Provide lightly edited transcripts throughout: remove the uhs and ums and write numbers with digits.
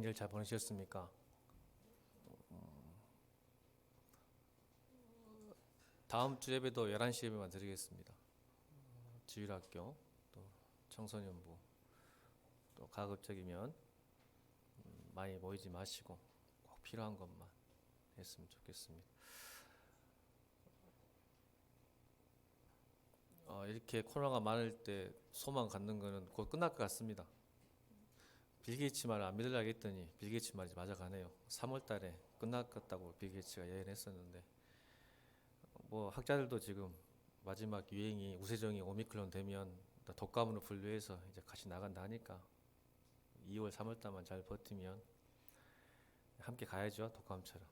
명절 잘 보내셨습니까? 다음 주 예배도 11시 예배만 드리겠습니다. 주일학교 또 청소년부 또 가급적이면 많이 모이지 마시고 꼭 필요한 것만 했으면 좋겠습니다. 이렇게 코로나가 많을 때 소망 갖는 거는 곧 끝날 것 같습니다. 빌 게이츠 말을 안 믿으려고 했더니 빌 게이츠 말이 맞아가네요. 3월 달에 끝날 것 같다고 빌 게이츠가 예언했었는데, 뭐 학자들도 지금 마지막 유행이 우세종이 오미크론 되면 독감으로 분류해서 이제 같이 나간다 하니까 2월 3월 달만 잘 버티면 함께 가야죠. 독감처럼.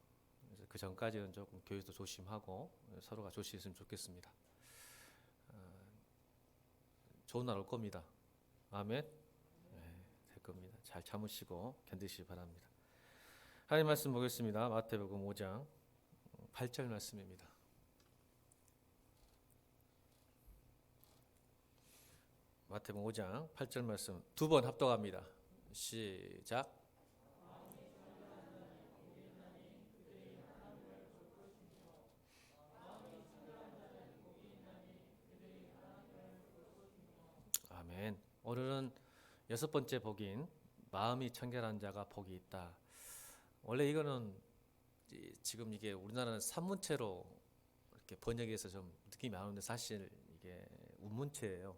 그래서 그 전까지는 조금 교회도 조심하고 서로가 조심했으면 좋겠습니다. 좋은 날 올 겁니다. 아멘. 될 겁니다. 잘 참으시고 견디시기 바랍니다. 하나님 말씀 보겠습니다. 마태복음 5장 8절 말씀입니다. 마태복음 5장 8절 말씀 두 번 합독합니다. 시작. 아멘. 오늘은 6번째 복인 마음이 청결한 자가 복이 있다. 원래 이거는 지금 이게 우리나라는 산문체로 이렇게 번역해서 좀 느낌이 안 오는데 사실 이게 운문체예요.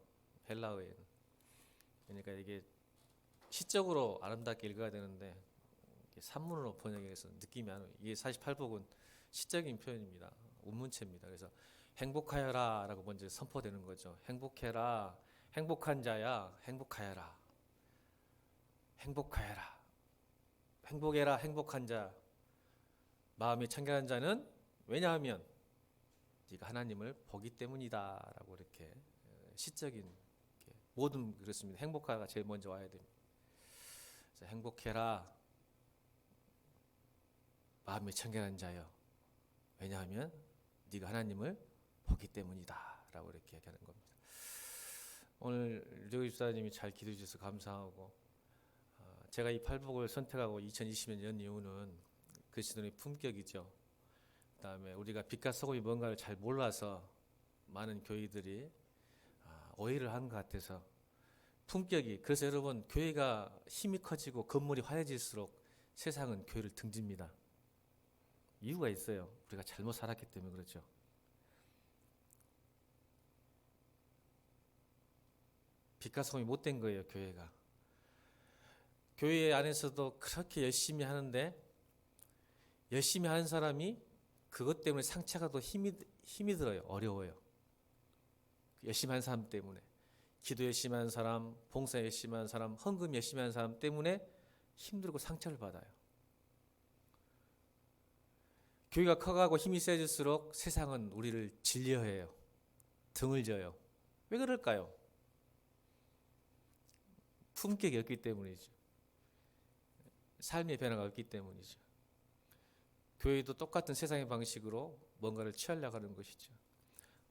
헬라어에는. 그러니까 이게 시적으로 아름답게 읽어야 되는데 산문으로 번역해서 느낌이 안 와요. 이게 48복은 시적인 표현입니다. 운문체입니다. 그래서 행복하여라 라고 먼저 선포되는 거죠. 행복해라. 행복한 자야, 행복하여라. 행복하여라. 행복해라, 행복한 자. 마음이 청결한 자는 왜냐하면 네가 하나님을 보기 때문이다 라고 이렇게 시적인 모든 그렇습니다. 행복하가 제일 먼저 와야 됩니다. 그래서 행복해라. 마음이 청결한 자여. 왜냐하면 네가 하나님을 보기 때문이다 라고 이렇게 얘기하는 겁니다. 오늘 류교 집사님이 잘 기도해 주셔서 감사하고, 제가 이 팔복을 선택하고 2020년 연 이유는 그리스도의 품격이죠. 그 다음에 우리가 빛과 소금이 뭔가를 잘 몰라서 많은 교회들이 오해를 한 것 같아서 품격이. 그래서 여러분, 교회가 힘이 커지고 건물이 화려질수록 세상은 교회를 등집니다. 이유가 있어요. 우리가 잘못 살았기 때문에 그렇죠. 빛과 소금이 못된 거예요. 교회가. 교회 안에서도 그렇게 열심히 하는데 열심히 하는 사람이 그것 때문에 상처가 더 힘이 들어요. 어려워요. 열심히 하는 사람 때문에. 기도 열심히 하는 사람, 봉사 열심히 하는 사람, 헌금 열심히 하는 사람 때문에 힘들고 상처를 받아요. 교회가 커가고 힘이 세질수록 세상은 우리를 질려해요. 등을 져요. 왜 그럴까요? 품격이 없기 때문이죠. 삶의 변화가 없기 때문이죠. 교회도 똑같은 세상의 방식으로 뭔가를 취하려고 하는 것이죠.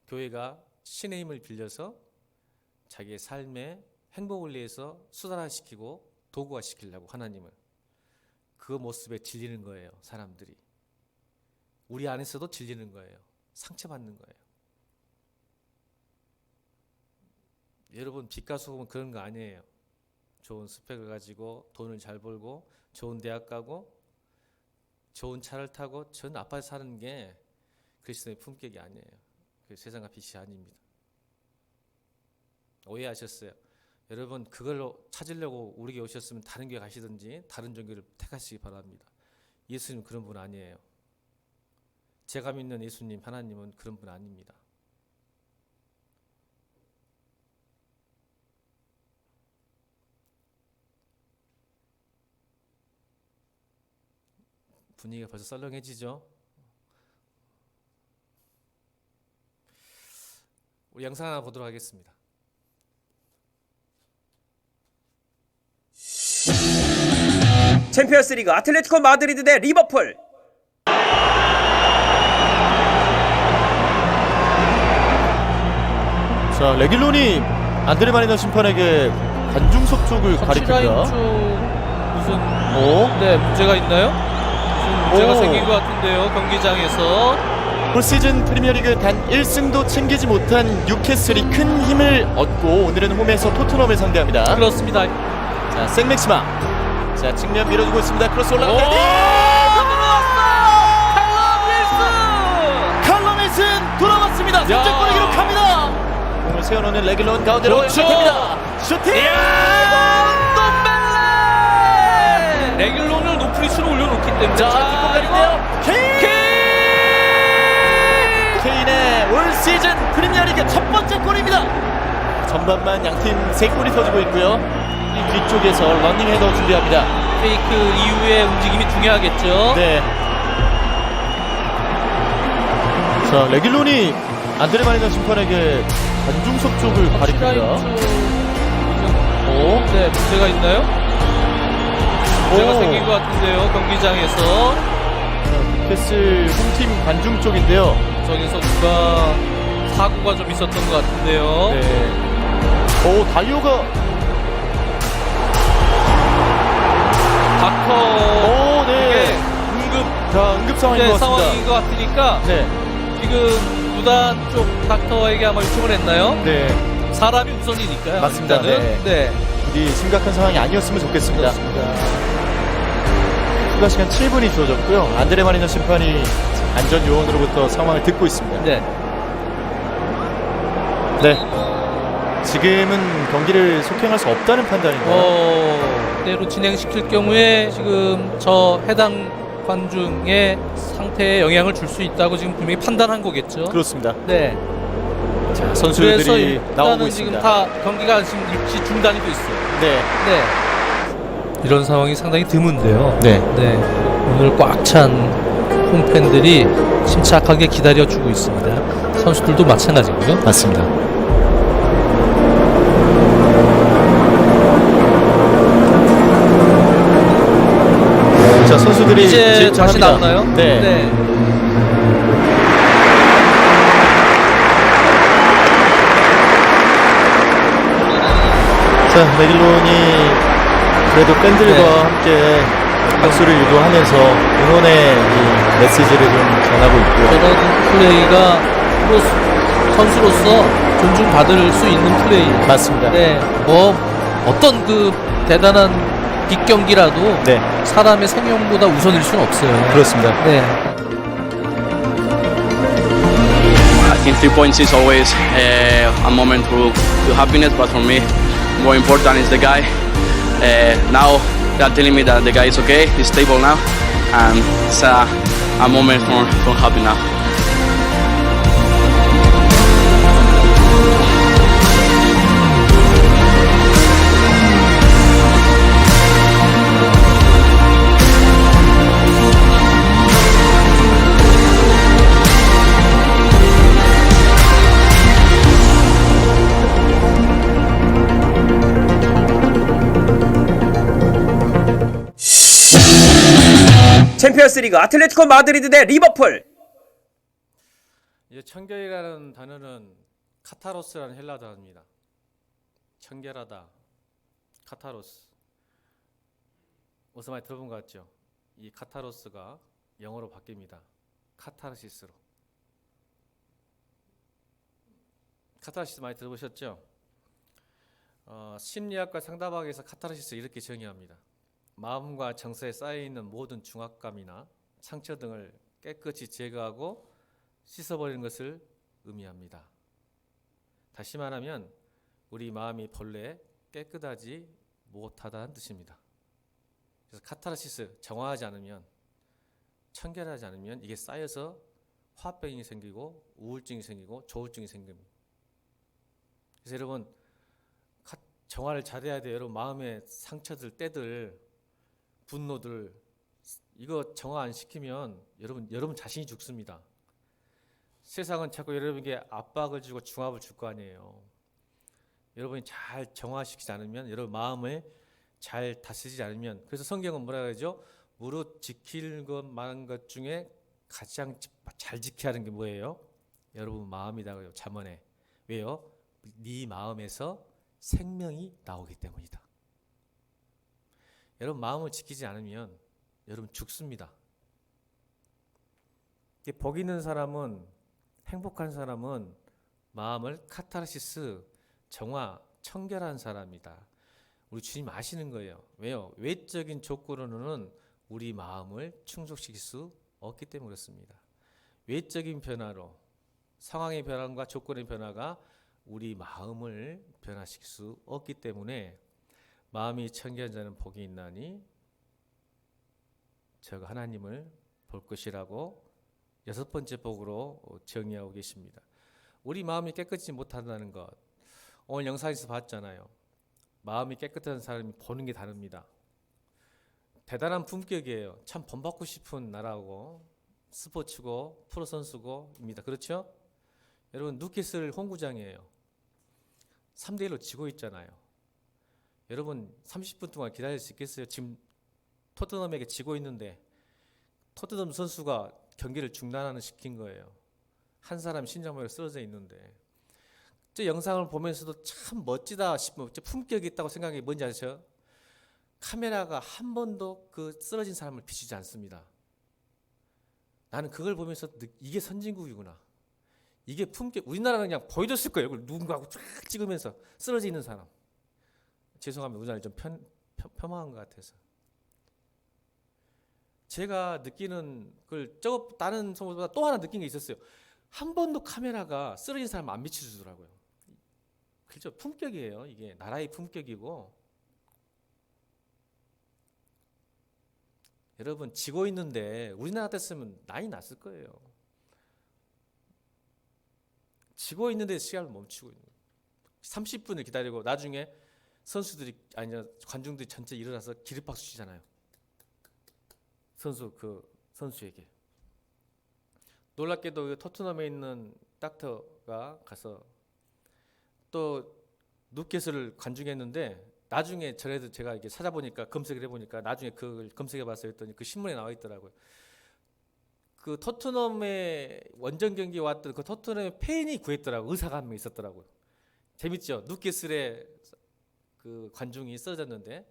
교회가 신의 힘을 빌려서 자기의 삶의 행복을 위해서 수단화시키고 도구화시키려고 하나님을. 그 모습에 질리는 거예요. 사람들이. 우리 안에서도 질리는 거예요. 상처받는 거예요. 여러분, 빛과 소금은 그런 거 아니에요. 좋은 스펙을 가지고 돈을 잘 벌고 좋은 대학 가고 좋은 차를 타고 전 아파트 사는 게 그리스도의 품격이 아니에요. 그 세상과 빛이 아닙니다. 오해하셨어요. 여러분, 그걸로 찾으려고 우리 교회 오셨으면 다른 교회 가시든지 다른 종교를 택하시기 바랍니다. 예수님 그런 분 아니에요. 제가 믿는 예수님 하나님은 그런 분 아닙니다. 분위기가 벌써 썰렁해지죠? 우리 영상 하나 보도록 하겠습니다. 챔피언스리그 아틀레티코 마드리드 대 리버풀. 자, 레길론이 안드레 마리너 심판에게 관중석 쪽을 가리킵니다. 쪽 무슨 오. 네 문제가 있나요? 무슨 문제가 오. 생긴 것 같은데요 경기장에서. 올 시즌 프리미어리그 단 1승도 챙기지 못한 뉴캐슬이 큰 힘을 얻고 오늘은 홈에서 토트넘을 상대합니다. 그렇습니다. 자, 생맥시마. 자, 측면 밀어주고 있습니다. 크로스 오! 올라갑니다. 들어왔어! 칼럼 윌슨 돌아왔습니다. 선제골을 기록합니다. 공을 세워놓는 레길론 가운데로 그렇죠. 연결됩니다. 슈팅! 또 레길론을 높은 위치로 올려놓기 때문에. 자, 뒷공간인데요. 케인의 올 시즌 프리미어리그 첫 번째 골입니다. 전반만 양팀 3골이 터지고 있고요. 이 뒤쪽에서 러닝 헤더 준비합니다. 페이크 이후의 움직임이 중요하겠죠. 네. 자, 레길론이 안드레 마리나 심판에게 관중석 쪽을 가리킵니다. 오, 네, 문제가 있나요? 문제가 오. 생긴 것 같은데요, 경기장에서. 캐슬 홈팀 관중 쪽인데요. 저기서 누가 사고가 좀 있었던 것 같은데요. 네. 오, 다이오가. 닥터. 오, 네. 이게 응급 자, 응급 상황인 것 같습니다. 상황인 것 같으니까 네. 지금 구단 쪽 닥터에게 아마 요청을 했나요? 네. 사람이 우선이니까요. 맞습니다. 일단은. 네. 우리 심각한 상황이 아니었으면 좋겠습니다. 추가 시간 7분이 주어졌고요. 안드레 마리나 심판이 안전 요원으로부터 상황을 듣고 있습니다. 네. 네. 지금은 경기를 속행할 수 없다는 판단인가요? 그대로 진행시킬 경우에 지금 저 해당 관중의 상태에 영향을 줄 수 있다고 지금 분명히 판단한 거겠죠. 그렇습니다. 네. 자, 그래서 선수들이 나오고 일단은 지금 있습니다. 다 경기가 지금 일시 중단이 돼 있어요. 네. 네. 이런 상황이 상당히 드문데요. 네. 네. 오늘 꽉 찬 홈팬들이 침착하게 기다려주고 있습니다. 선수들도 마찬가지고요. 맞습니다. 자, 선수들이 이제 다시 진입합니다. 나오나요? 네. 자, 레길론이 그래도 팬들과 네. 함께 박수를 유도하면서 응원의 이 메시지를 좀 전하고 있고요. 저런 플레이가 선수로서 존중받을 수 있는 플레이. 맞습니다. 네. 뭐 어떤 그 대단한 빅 경기라도 네, 사람의 생명보다 우선일 수는 없어요. 그렇습니다. 네. I think 3 points is always a moment to happiness, but for me, more important is the guy. Now they are telling me that the guy is okay, he's stable now, and it's a moment for happy now. 챔피언스리그 아틀레티코 마드리드 대 리버풀. 이제 청결이라는 단어는 카타로스라는 헬라 단어입니다. 청결하다, 카타로스. 어디서 많이 들어본 것 같죠? 이 카타로스가 영어로 바뀝니다. 카타르시스로. 카타르시스 많이 들어보셨죠? 심리학과 상담학에서 카타르시스 이렇게 정의합니다. 마음과 정서에 쌓여있는 모든 중압감이나 상처 등을 깨끗이 제거하고 씻어버리는 것을 의미합니다. 다시 말하면 우리 마음이 본래 깨끗하지 못하다는 뜻입니다. 그래서 카타르시스, 정화하지 않으면, 청결하지 않으면 이게 쌓여서 화병이 생기고 우울증이 생기고 조울증이 생깁니다. 그래서 여러분 정화를 잘해야 돼요. 여러분 마음의 상처들, 때들, 분노들 이거 정화 안 시키면 여러분 자신이 죽습니다. 세상은 자꾸 여러분에게 압박을 주고 중압을 줄 거 아니에요. 여러분이 잘 정화시키지 않으면, 여러분 마음을 잘 다스리지 않으면, 그래서 성경은 뭐라 그러죠? 무릇 지킬 것 많은 것 중에 가장 잘 지켜야 하는 게 뭐예요? 여러분 마음이다 그래요. 잠언에. 왜요? 네 마음에서 생명이 나오기 때문이다. 여러분 마음을 지키지 않으면 여러분 죽습니다. 복 있는 사람은, 행복한 사람은 마음을 카타르시스, 정화, 청결한 사람이다. 우리 주님 아시는 거예요. 왜요? 외적인 조건으로는 우리 마음을 충족시킬 수 없기 때문에 그렇습니다. 외적인 변화로, 상황의 변화과 조건의 변화가 우리 마음을 변화시킬 수 없기 때문에 마음이 청결한 자는 복이 있나니 저가 하나님을 볼 것이라고 6번째 복으로 정의하고 계십니다. 우리 마음이 깨끗지 못한다는 것, 오늘 영상에서 봤잖아요. 마음이 깨끗한 사람이 보는 게 다릅니다. 대단한 품격이에요. 참 본받고 싶은 나라고 스포츠고 프로 선수고입니다. 그렇죠? 여러분 뉴캐슬 홈구장이에요. 3대1로 지고 있잖아요. 여러분 30분 동안 기다릴 수 있겠어요? 지금 토트넘에게 지고 있는데 토트넘 선수가 경기를 중단하는 시킨 거예요. 한 사람 심장마비로 쓰러져 있는데 저 영상을 보면서도 참 멋지다 싶은 품격이 있다고 생각이 뭔지 아세요? 카메라가 한 번도 그 쓰러진 사람을 비추지 않습니다. 나는 그걸 보면서 이게 선진국이구나. 이게 품격. 우리나라는 그냥 보여줬을 거예요. 그걸 누군가하고 쫙 찍으면서 쓰러져 있는 사람. 죄송합니다. 우리나라 좀 폄하한 것 같아서. 제가 느끼는 걸 다른 선수보다 또 하나 느낀 게 있었어요. 한 번도 카메라가 쓰러진 사람 안 비춰주더라고요. 그렇죠? 품격이에요. 이게 나라의 품격이고. 여러분 지고 있는데 우리나라 같았으면 난리 났을 거예요. 지고 있는데 시간을 멈추고 있는 거예요. 30분을 기다리고 나중에 선수들이 아니라 관중들이 전체 일어나서 기립박수 치잖아요. 선수에게. 놀랍게도 토트넘에 있는 닥터가 가서 또 뉴캐슬을 관중했는데 나중에 전에도 제가 이렇게 찾아보니까 검색을 해보니까 나중에 그걸 검색해봤어요. 했더니 그 신문에 나와 있더라고요. 그 토트넘의 원정 경기에 왔던 그 토트넘의 팬이 구했더라고요. 의사가 한 명 있었더라고요. 재밌죠? 뉴캐슬의 그 관중이 쓰러졌는데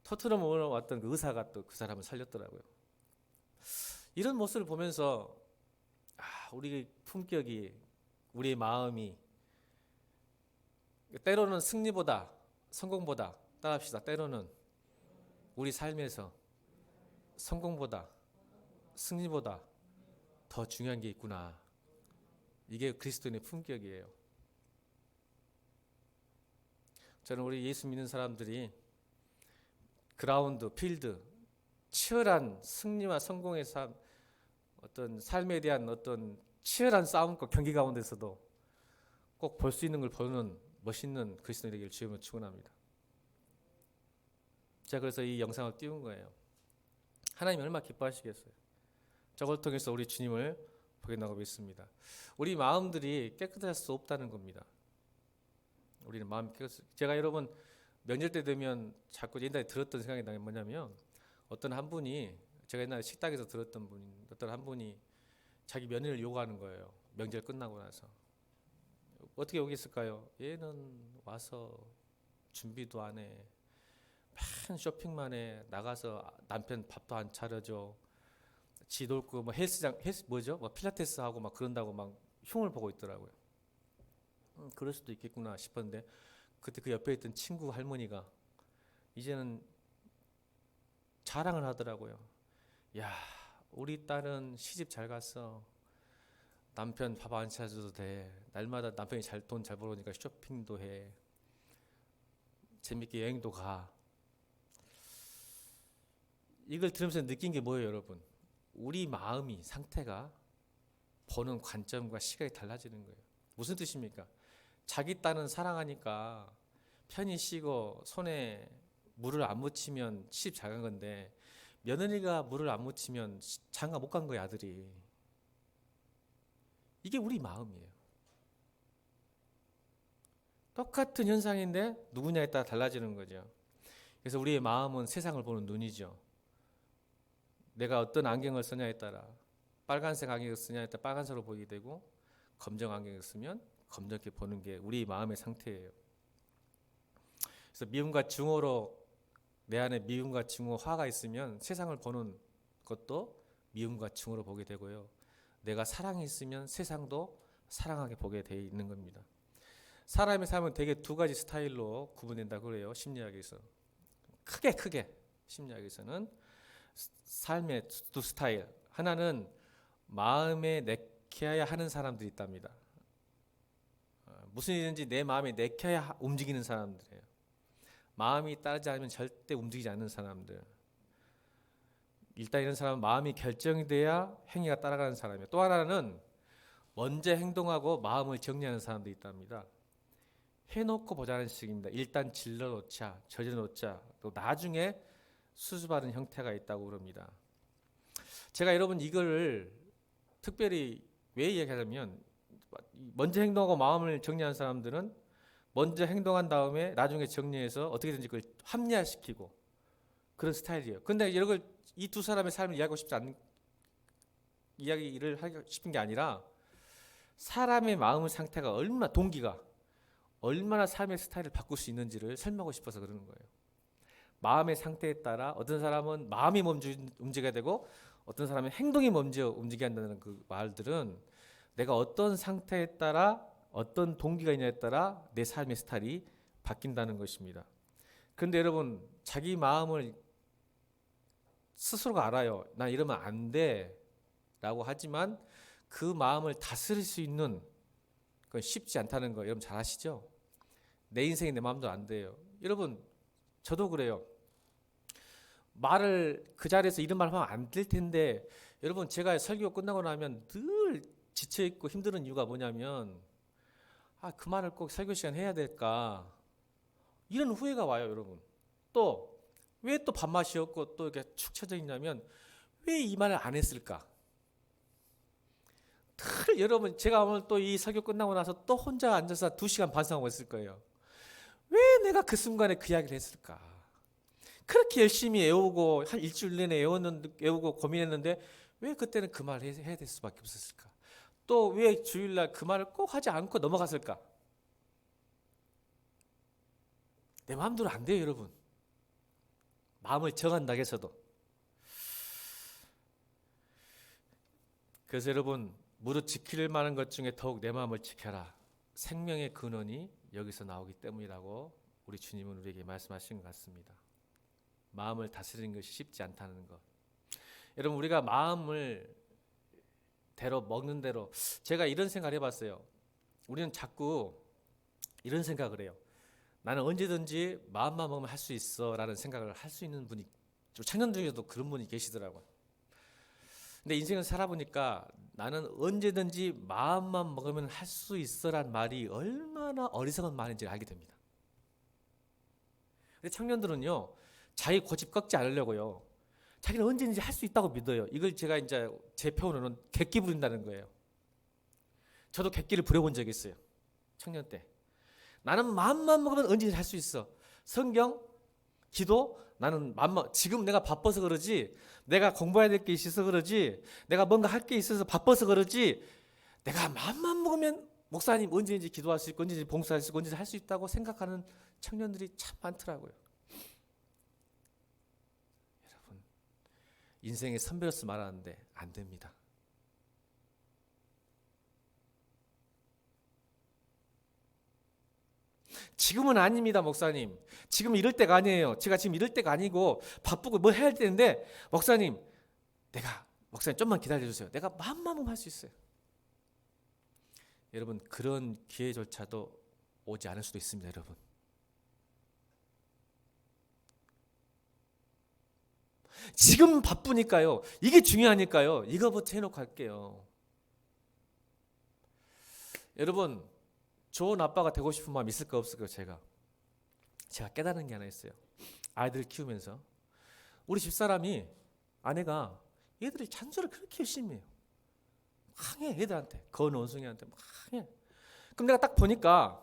토트넘 오늘 왔던 그 의사가 또 그 사람을 살렸더라고요. 이런 모습을 보면서 우리 품격이, 우리의 마음이 때로는 승리보다 성공보다 따라합시다. 때로는 우리 삶에서 성공보다 승리보다 더 중요한 게 있구나. 이게 그리스도인의 품격이에요. 저는 우리 예수 믿는 사람들이 그라운드, 필드, 치열한 승리와 성공의 삶, 어떤 삶에 대한 어떤 치열한 싸움과 경기 가운데서도 꼭 볼 수 있는 걸 보는 멋있는 그리스도인이 되기를 주님으로 축원합니다. 제가 그래서 이 영상을 띄운 거예요. 하나님이 얼마나 기뻐하시겠어요. 저걸 통해서 우리 주님을 보게 나가고 있습니다. 우리 마음들이 깨끗할 수 없다는 겁니다. 우리는 마음이 제가 여러분 명절 때 되면 자꾸 옛날에 들었던 생각이 나는 게 뭐냐면 어떤 한 분이 제가 옛날에 식당에서 들었던 분 어떤 한 분이 자기 며느리를 요구하는 거예요. 명절 끝나고 나서 어떻게 오겠을까요? 얘는 와서 준비도 안 해. 맨 쇼핑만 해. 나가서 남편 밥도 안 차려줘. 지 놀고 뭐 헬스장 뭐죠? 뭐 필라테스 하고 막 그런다고 막 흉을 보고 있더라고요. 그럴 수도 있겠구나 싶었는데 그때 그 옆에 있던 친구 할머니가 이제는 자랑을 하더라고요. 야, 우리 딸은 시집 잘 갔어. 남편 밥 안 차려줘도 돼. 날마다 남편이 돈 잘 벌으니까 쇼핑도 해. 재밌게 여행도 가. 이걸 들으면서 느낀 게 뭐예요, 여러분? 우리 마음이 상태가 보는 관점과 시각이 달라지는 거예요. 무슨 뜻입니까? 자기 딸은 사랑하니까 편히 쉬고 손에 물을 안 묻히면 시집 잘 간 건데 며느리가 물을 안 묻히면 장가 못 간 거예요, 아들이. 이게 우리 마음이에요. 똑같은 현상인데 누구냐에 따라 달라지는 거죠. 그래서 우리의 마음은 세상을 보는 눈이죠. 내가 어떤 안경을 쓰냐에 따라 빨간색 안경을 쓰냐에 따라 빨간색으로 보이게 되고 검정 안경을 쓰면 검정게 보는 게 우리 마음의 상태예요. 그래서 미움과 증오로 내 안에 미움과 증오, 화가 있으면 세상을 보는 것도 미움과 증오로 보게 되고요. 내가 사랑이 있으면 세상도 사랑하게 보게 돼 있는 겁니다. 사람의 삶은 대개 두 가지 스타일로 구분된다고 그래요. 심리학에서. 크게 심리학에서는 삶의 두 스타일. 하나는 마음에 내켜야 하는 사람들이 있답니다. 무슨 일인지 내 마음에 내켜야 움직이는 사람들이에요. 마음이 따르지 않으면 절대 움직이지 않는 사람들. 일단 이런 사람은 마음이 결정이 돼야 행위가 따라가는 사람이에요. 또 하나는 먼저 행동하고 마음을 정리하는 사람도 있답니다. 해놓고 보자는 식입니다. 일단 질러놓자, 저질러놓자, 또 나중에 수습하는 형태가 있다고 그럽니다. 제가 여러분 이걸 특별히 왜 이야기하냐면, 먼저 행동하고 마음을 정리하는 사람들은 먼저 행동한 다음에 나중에 정리해서 어떻게든지 그걸 합리화시키고 그런 스타일이에요. 근데 이걸 이 두 사람의 삶을 이야기를 하고 싶은 게 아니라, 사람의 마음의 상태가 얼마나, 동기가 얼마나 삶의 스타일을 바꿀 수 있는지를 설명하고 싶어서 그러는 거예요. 마음의 상태에 따라 어떤 사람은 마음이 먼저 움직여야 되고 어떤 사람은 행동이 먼저 움직여야 한다는 그 말들은 내가 어떤 상태에 따라 어떤 동기가 있냐에 따라 내 삶의 스타일이 바뀐다는 것입니다. 그런데 여러분, 자기 마음을 스스로가 알아요. 난 이러면 안 돼 라고 하지만 그 마음을 다스릴 수 있는 건 쉽지 않다는 거 여러분 잘 아시죠? 내 인생이 내 마음대로 안 돼요. 여러분, 저도 그래요. 말을 그 자리에서 이런 말 하면 안 될 텐데, 여러분 제가 설교 끝나고 나면 늘 지쳐있고 힘든 이유가 뭐냐면, 그 말을 꼭 설교 시간 해야 될까, 이런 후회가 와요. 여러분, 또 왜 또 밥맛이었고 또 이렇게 축 처져 있냐면, 왜 이 말을 안 했을까. 여러분, 제가 오늘 또 이 설교 끝나고 나서 또 혼자 앉아서 2시간 반성하고 있을 거예요. 왜 내가 그 순간에 그 이야기를 했을까. 그렇게 열심히 애우고 한 일주일 내내 애우고 고민했는데 왜 그때는 그 말을 해야 될 수밖에 없었을까. 또 왜 주일날 그 말을 꼭 하지 않고 넘어갔을까. 내 마음대로 안 돼요. 여러분, 마음을 정한다고 해서도. 그래서 여러분, 무릇 지킬 만한 것 중에 더욱 내 마음을 지켜라. 생명의 근원이 여기서 나오기 때문이라고 우리 주님은 우리에게 말씀하신 것 같습니다. 마음을 다스리는 것이 쉽지 않다는 것. 여러분, 우리가 마음을 대로 먹는 대로, 제가 이런 생각을 해봤어요. 우리는 자꾸 이런 생각을 해요. 나는 언제든지 마음만 먹으면 할 수 있어 라는 생각을 할 수 있는 분이, 청년 중에도 그런 분이 계시더라고요. 근데 인생을 살아보니까 나는 언제든지 마음만 먹으면 할 수 있어라는 말이 얼마나 어리석은 말인지 알게 됩니다. 근데 청년들은요, 자기 고집 꺾지 않으려고요, 자기는 언제든지 할 수 있다고 믿어요. 이걸 제가 이제 제 표현으로는 객기 부린다는 거예요. 저도 객기를 부려본 적이 있어요. 청년 때. 나는 마음만 먹으면 언제든지 할 수 있어. 성경, 기도, 나는 마음만, 지금 내가 바빠서 그러지, 내가 공부해야 될 게 있어서 그러지, 내가 뭔가 할 게 있어서 바빠서 그러지, 내가 마음만 먹으면 목사님 언제든지 기도할 수 있고 언제든지 봉사할 수 있고 언제든지 할 수 있다고 생각하는 청년들이 참 많더라고요. 여러분, 인생의 선배로서 말하는데 안 됩니다. 지금은 아닙니다, 목사님. 지금 이럴 때가 아니에요. 제가 지금 이럴 때가 아니고 바쁘고 뭐 해야 할 때인데, 목사님 좀만 기다려주세요. 내가 마음만 먹으면 할 수 있어요. 여러분, 그런 기회조차도 오지 않을 수도 있습니다. 여러분, 지금 바쁘니까요, 이게 중요하니까요, 이거부터 해놓고 할게요. 여러분, 좋은 아빠가 되고 싶은 마음 있을까 없을까요? 제가 깨달은 게 하나 있어요. 아이들 키우면서 우리 집사람이, 아내가 얘들이 잔소리를 그렇게 열심히 해요. 항해, 애들한테, 건 원숭이한테 막 항해. 그럼 내가 딱 보니까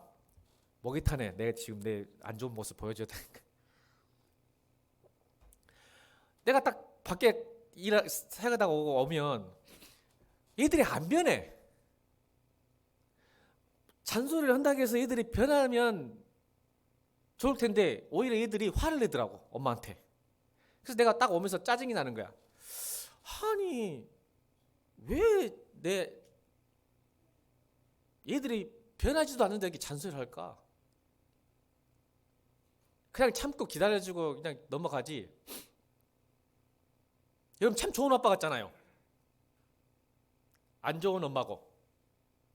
목이 타네. 내가 지금 내 안 좋은 모습 보여줘야 되니까. 내가 딱 밖에 사역하다가 오면 얘들이 안 변해. 잔소리를 한다고 해서 애들이 변하면 좋을 텐데 오히려 얘들이 화를 내더라고, 엄마한테. 그래서 내가 딱 오면서 짜증이 나는 거야. 아니 왜 얘들이 변하지도 않는데 이렇게 잔소리를 할까? 그냥 참고 기다려주고 그냥 넘어가지. 여러분 참 좋은 아빠 같잖아요. 안 좋은 엄마고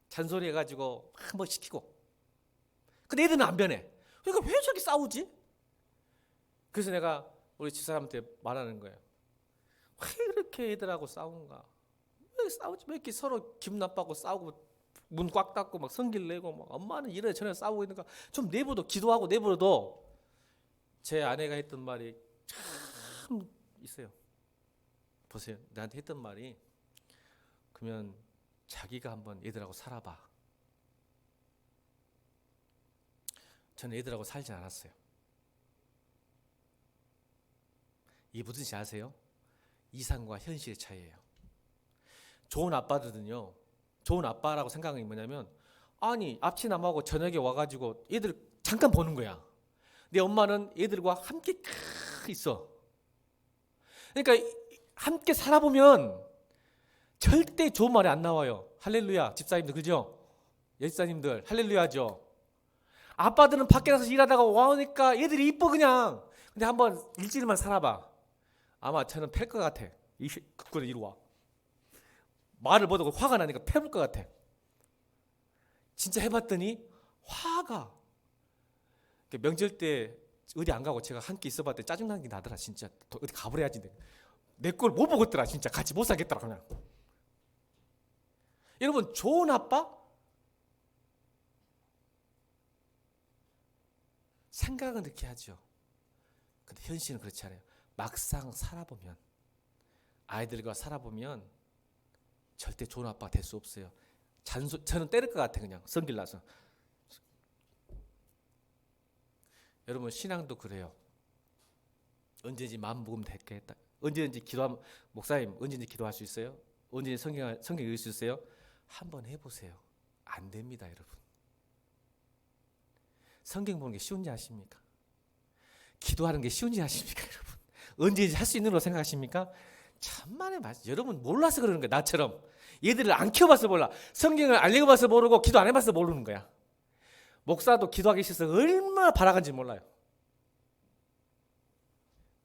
잔소리 해가지고 한 번 시키고. 근데 애들은 안 변해. 그러니까 왜 저렇게 싸우지? 그래서 내가 우리 집사람한테 말하는 거예요. 왜 이렇게 애들하고 싸우는가? 왜 싸우지? 왜 이렇게 서로 기분 나빠고 싸우고 문 꽉 닫고 막 성질 내고 막 엄마는 이래 저래 싸우고 있는가? 좀 내버려 기도하고 내버려도. 제 아내가 했던 말이 참 있어요. 보세요. 나한테 했던 말이, 그러면 자기가 한번 애들하고 살아봐. 저는 애들하고 살지 않았어요. 이게 무슨 지 아세요? 이상과 현실의 차이예요. 좋은 아빠들은요, 좋은 아빠라고 생각하는 게 뭐냐면, 아니 앞치남하고 저녁에 와가지고 애들 잠깐 보는 거야. 내 엄마는 애들과 함께 있어. 그러니까 함께 살아보면 절대 좋은 말이 안 나와요. 할렐루야, 집사님들, 그죠? 여집사님들 할렐루야죠. 아빠들은 밖에 나가서 일하다가 와오니까 애들이 이뻐 그냥. 근데 한번 일주일만 살아봐. 아마 저는 팰 것 같아. 그거를 이리 와. 말을 못하고 화가 나니까 패볼 것 같아. 진짜 해봤더니 화가. 명절 때 어디 안 가고 제가 함께 있어봤더니 짜증나는 게 나더라. 진짜 어디 가버려야지. 내 걸 못 보겠더라. 진짜 같이 못 살겠더라 그냥. 여러분, 좋은 아빠? 생각은 그렇게 하죠. 근데 현실은 그렇지 않아요. 막상 살아보면, 아이들과 살아보면 절대 좋은 아빠가 될 수 없어요. 저는 때릴 것 같아. 그냥 성질 나서. 여러분, 신앙도 그래요. 언제든지 마음 먹으면 되겠다. 언제든지 기도하면, 목사님 언제든지 기도할 수 있어요? 언제든지 성경 읽을 수 있어요? 한번 해보세요. 안 됩니다, 여러분. 성경 보는 게 쉬운지 아십니까? 기도하는 게 쉬운지 아십니까, 여러분? 언제든지 할 수 있는 걸로 생각하십니까? 천만에 맞. 여러분 몰라서 그러는 거야. 나처럼 얘들을 안 키워봐서 몰라. 성경을 안 읽어봐서 모르고 기도 안 해봐서 모르는 거야. 목사도 기도하기 싫어서 얼마나 바라간지 몰라요.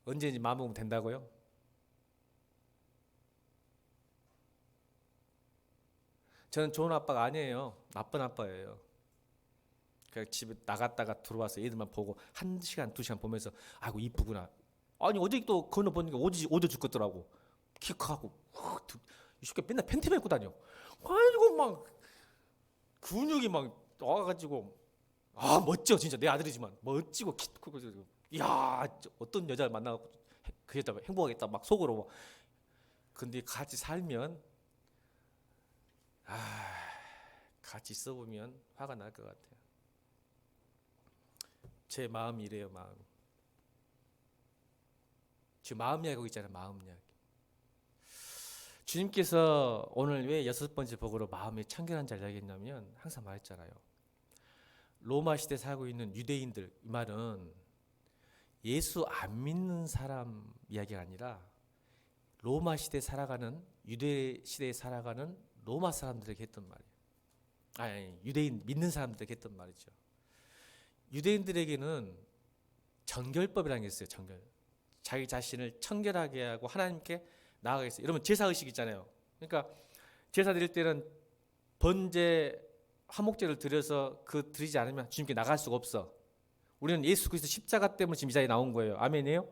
언제든지 마음 먹으면 된다고요? 저는 좋은 아빠가 아니에요. 나쁜 아빠예요. 그냥 집에 나갔다가 들어와서 애들만 보고 1시간, 2시간 보면서 아이고 이쁘구나. 아니 어제 또 건너 보니까 오져 죽겠더라고. 키 크고 이 새끼 맨날 팬티만 입고 다녀. 아이고 막 근육이 막 와가지고 아 멋져. 진짜 내 아들이지만 멋지고 키 크고. 이야 어떤 여자를 만나고 그 여자가 행복하겠다 막 속으로. 근데 같이 살면 같이 있어보면 화가 날 것 같아요. 제 마음이 이래요. 마음. 지금 마음 이야기하고 있잖아요. 마음 이야기. 주님께서 오늘 왜 6번째 복으로 마음의 청결한 자를 이야기했냐면 항상 말했잖아요. 로마 시대에 살고 있는 유대인들, 이 말은 예수 안 믿는 사람 이야기가 아니라 로마 시대에 살아가는, 유대 시대에 살아가는 로마 사람들에게 했던 말이에요. 아니 유대인 믿는 사람들에게 했던 말이죠. 유대인들에게는 정결법이라는 게 있어요. 정결. 자기 자신을 청결하게 하고 하나님께 나아가게 했어요. 여러분 제사의식 있잖아요. 그러니까 제사 드릴 때는 번제 화목제를 드려서 드리지 않으면 주님께 나갈 수가 없어. 우리는 예수 그리스도 십자가 때문에 지금 이 자리에 나온 거예요. 아멘이에요?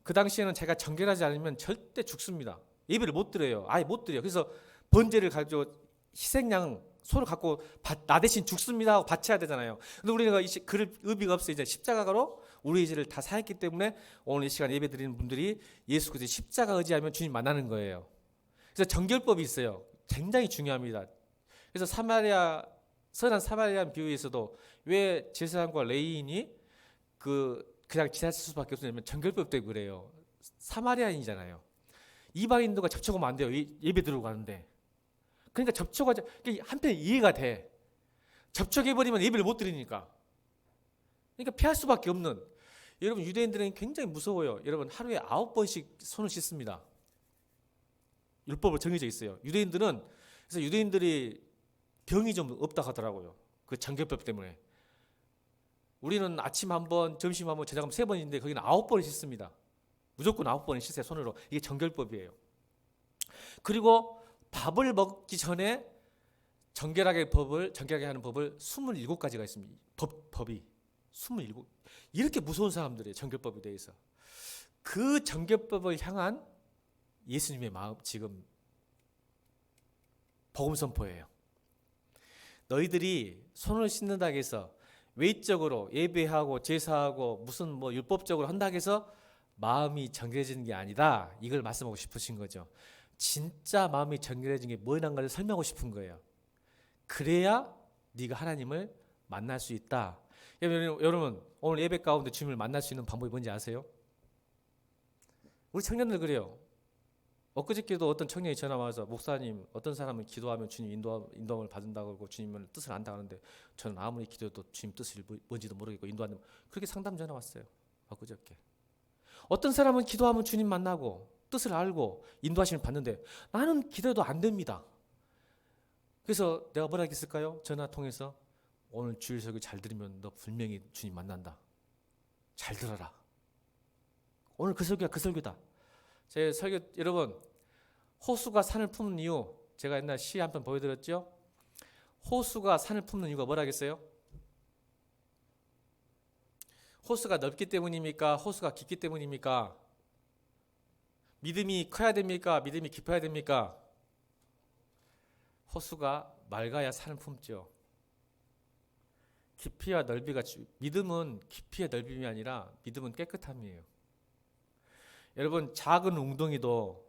그 당시에는 제가 정결하지 않으면 절대 죽습니다. 예배를 못 드려요. 아예 못 드려요. 그래서 번제를 가지고 희생양 소를 갖고 나 대신 죽습니다 하고 바쳐야 되잖아요. 근데 우리가 그럴 의미가 없어요. 이제 십자가로 우리의 죄를 다 사했기 때문에 오늘 이 시간 예배 드리는 분들이 예수 그리스도 십자가 의지하면 주님 만나는 거예요. 그래서 정결법이 있어요. 굉장히 중요합니다. 그래서 선한 사마리아 비유에서도 왜 제사장과 레위인이 그냥 지나칠 수밖에 없냐면 정결법 때문에 그래요. 사마리아인이잖아요. 이방인들과 접촉하면 안 돼요. 예배 드리고 가는데. 그러니까 접촉하자. 한편 이해가 돼. 접촉해버리면 예배를 못 드리니까. 그러니까 피할 수밖에 없는. 여러분 유대인들은 굉장히 무서워요. 여러분 하루에 9번씩 손을 씻습니다. 율법으로 정해져 있어요. 유대인들은 그래서 유대인들이 병이 좀 없다 하더라고요. 그 정결법 때문에. 우리는 아침 한 번, 점심 한 번, 저녁 한 번, 3번인데 거기는 9번을 씻습니다. 무조건 9번을 씻어요, 손으로. 이게 정결법이에요. 그리고 밥을 먹기 전에 정결하게 하는 법을 27가지가 있습니다. 법이 27. 이렇게 무서운 사람들이에요, 정결법에 대해서. 그 정결법을 향한 예수님의 마음, 지금 복음 선포예요. 너희들이 손을 씻는다 해서 외적으로 예배하고 제사하고 무슨 뭐 율법적으로 한다 해서 마음이 정결해지는 게 아니다. 이걸 말씀하고 싶으신 거죠. 진짜 마음이 정결해지는 게 뭐인가를 설명하고 싶은 거예요. 그래야 네가 하나님을 만날 수 있다. 여러분 오늘 예배 가운데 주님을 만날 수 있는 방법이 뭔지 아세요? 우리 청년들 그래요. 엊그저께도 어떤 청년이 전화 와서 목사님 어떤 사람은 기도하면 주님 인도함을 받는다고 그러고 주님을 뜻을 안다 하는데 저는 아무리 기도해도 주님 뜻이 뭔지도 모르겠고 인도하는 그렇게 상담 전화 왔어요. 엊그저께. 어떤 사람은 기도하면 주님 만나고 뜻을 알고 인도하심을 받는데 나는 기도해도 안 됩니다. 그래서 내가 뭐라 했을까요? 전화 통해서 오늘 주일 설교 잘 들으면 너 분명히 주님 만난다. 잘 들어라. 오늘 그 설교가 그 설교다. 제 설교 여러분 호수가 산을 품는 이유 제가 옛날 시 한 편 보여드렸죠. 호수가 산을 품는 이유가 뭐라겠어요? 호수가 넓기 때문입니까? 호수가 깊기 때문입니까? 믿음이 커야 됩니까? 믿음이 깊어야 됩니까? 호수가 맑아야 산을 품죠. 깊이와 넓이가 믿음은 깊이와 넓임이 아니라 믿음은 깨끗함이에요. 여러분 작은 웅덩이도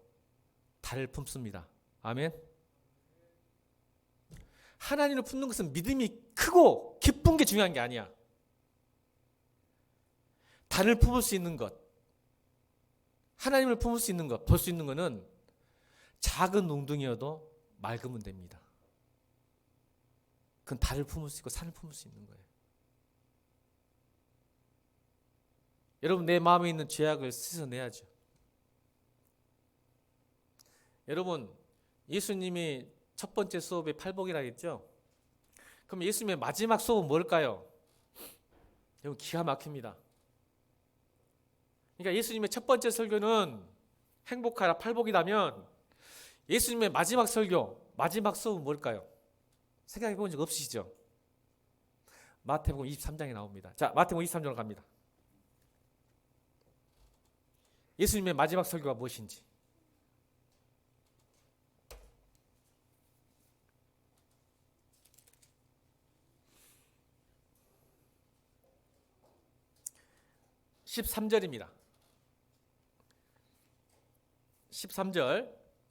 달을 품습니다. 아멘. 하나님을 품는 것은 믿음이 크고 깊은 게 중요한 게 아니야. 달을 품을 수 있는 것, 하나님을 품을 수 있는 것, 볼 수 있는 것은 작은 웅덩이여도 맑으면 됩니다. 그건 달을 품을 수 있고 산을 품을 수 있는 거예요. 여러분 내 마음에 있는 죄악을 씻어내야죠. 여러분 예수님이 첫 번째 수업에 팔복이라 했죠. 그럼 예수님의 마지막 수업은 뭘까요? 여러분 기가 막힙니다. 그러니까 예수님의 첫 번째 설교는 행복하라 팔복이라면 예수님의 마지막 설교, 마지막 수업은 뭘까요? 생각해 본 적 없으시죠? 마태복음 23장에 나옵니다. 자, 마태복음 23장으로 갑니다. 예수님의 마지막 설교가 무엇인지. (13절입니다) 13절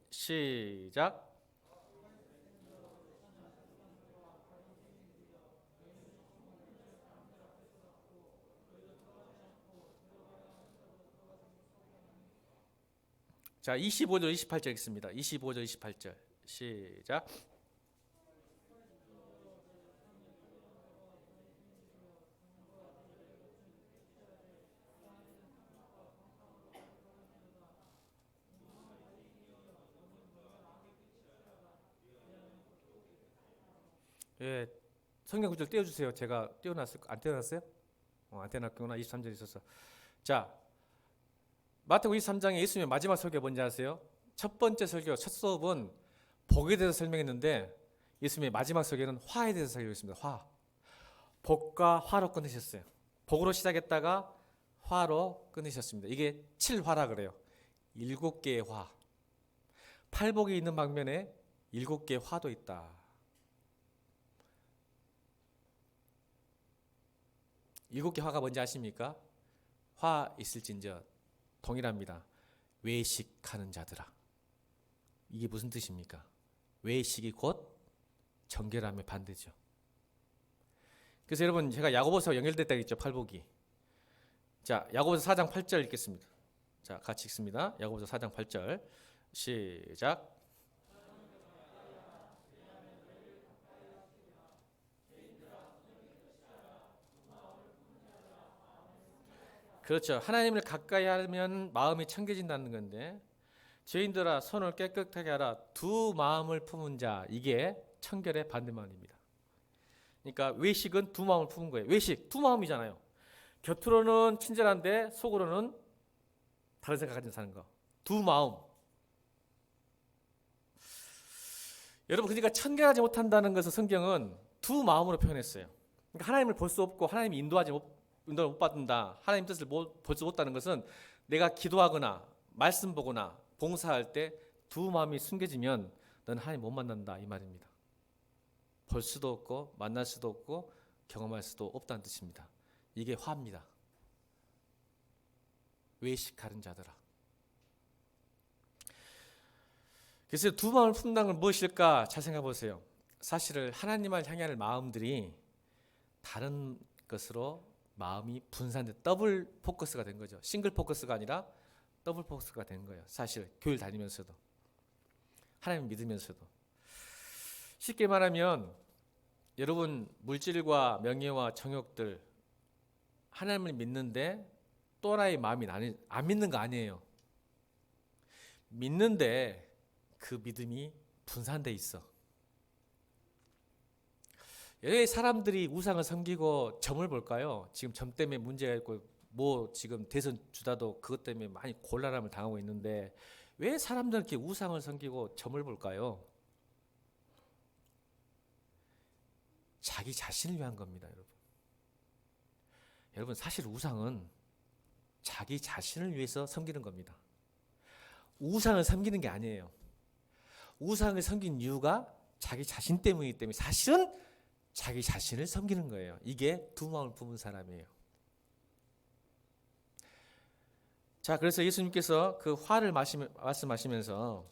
시작. 자, 25절 28절 있습니다. 25절 28절 시작. 예, 성경 구절 띄워주세요. 제가 안 띄워놨어요? 안 띄워놨구나. 23절 있었어. 자, 마태복음 23장에 예수님의 마지막 설교가 뭔지 아세요? 첫 번째 설교, 첫 수업은 복에 대해서 설명했는데 예수님의 마지막 설교는 화에 대해서 설교했습니다. 화. 복과 화로 끊으셨어요. 복으로 시작했다가 화로 끊으셨습니다. 이게 7화라 그래요. 7개의 화. 팔복이 있는 방면에 7개의 화도 있다. 7개 화가 뭔지 아십니까? 화 있을진저 동일합니다. 외식하는 자들아. 이게 무슨 뜻입니까? 외식이 곧 정결함의 반대죠. 그래서 여러분 제가 야고보서 연결됐다 했죠. 팔복이. 자, 야고보서 4장 8절 읽겠습니다. 자, 같이 읽습니다. 야고보서 4장 8절 시작. 그렇죠. 하나님을 가까이 하면 마음이 청결해진다는 건데, 죄인들아 손을 깨끗하게 하라. 두 마음을 품은 자, 이게 청결의 반대말입니다. 그러니까 외식은 두 마음을 품은 거예요. 외식 두 마음이잖아요. 겉으로는 친절한데 속으로는 다른 생각 가지고 사는 거. 두 마음. 여러분, 그러니까 청결하지 못한다는 것을 성경은 두 마음으로 표현했어요. 그러니까 하나님을 볼 수 없고 하나님이 인도를 못 받는다, 하나님 뜻을 볼 수 없다는 것은 내가 기도하거나 말씀 보거나 봉사할 때 두 마음이 숨겨지면 넌 하나님 못 만난다, 이 말입니다. 볼 수도 없고 만날 수도 없고 경험할 수도 없다는 뜻입니다. 이게 화입니다. 외식하는 자들아. 그래서 두 마음을 품는 건 무엇일까 잘 생각해 보세요. 사실은 하나님을 향하는 마음들이 다른 것으로 마음이 분산돼 더블 포커스가 된 거죠. 싱글 포커스가 아니라 더블 포커스가 된 거예요. 사실 교회 다니면서도, 하나님 믿으면서도. 쉽게 말하면 여러분, 물질과 명예와 정욕들, 하나님을 믿는데 또 하나의 마음이 안 믿는 거 아니에요. 믿는데 그 믿음이 분산돼 있어. 왜 사람들이 우상을 섬기고 점을 볼까요? 지금 점 때문에 문제가 있고 지금 대선 주자도 그것 때문에 많이 곤란함을 당하고 있는데 왜 사람들은 이렇게 우상을 섬기고 점을 볼까요? 자기 자신을 위한 겁니다, 여러분. 여러분, 사실 우상은 자기 자신을 위해서 섬기는 겁니다. 우상을 섬기는 게 아니에요. 우상을 섬긴 이유가 자기 자신 때문이기 때문에 사실은 자기 자신을 섬기는 거예요. 이게 두 마음을 품은 사람이에요. 자, 그래서 예수님께서 그 화를 말씀하시면서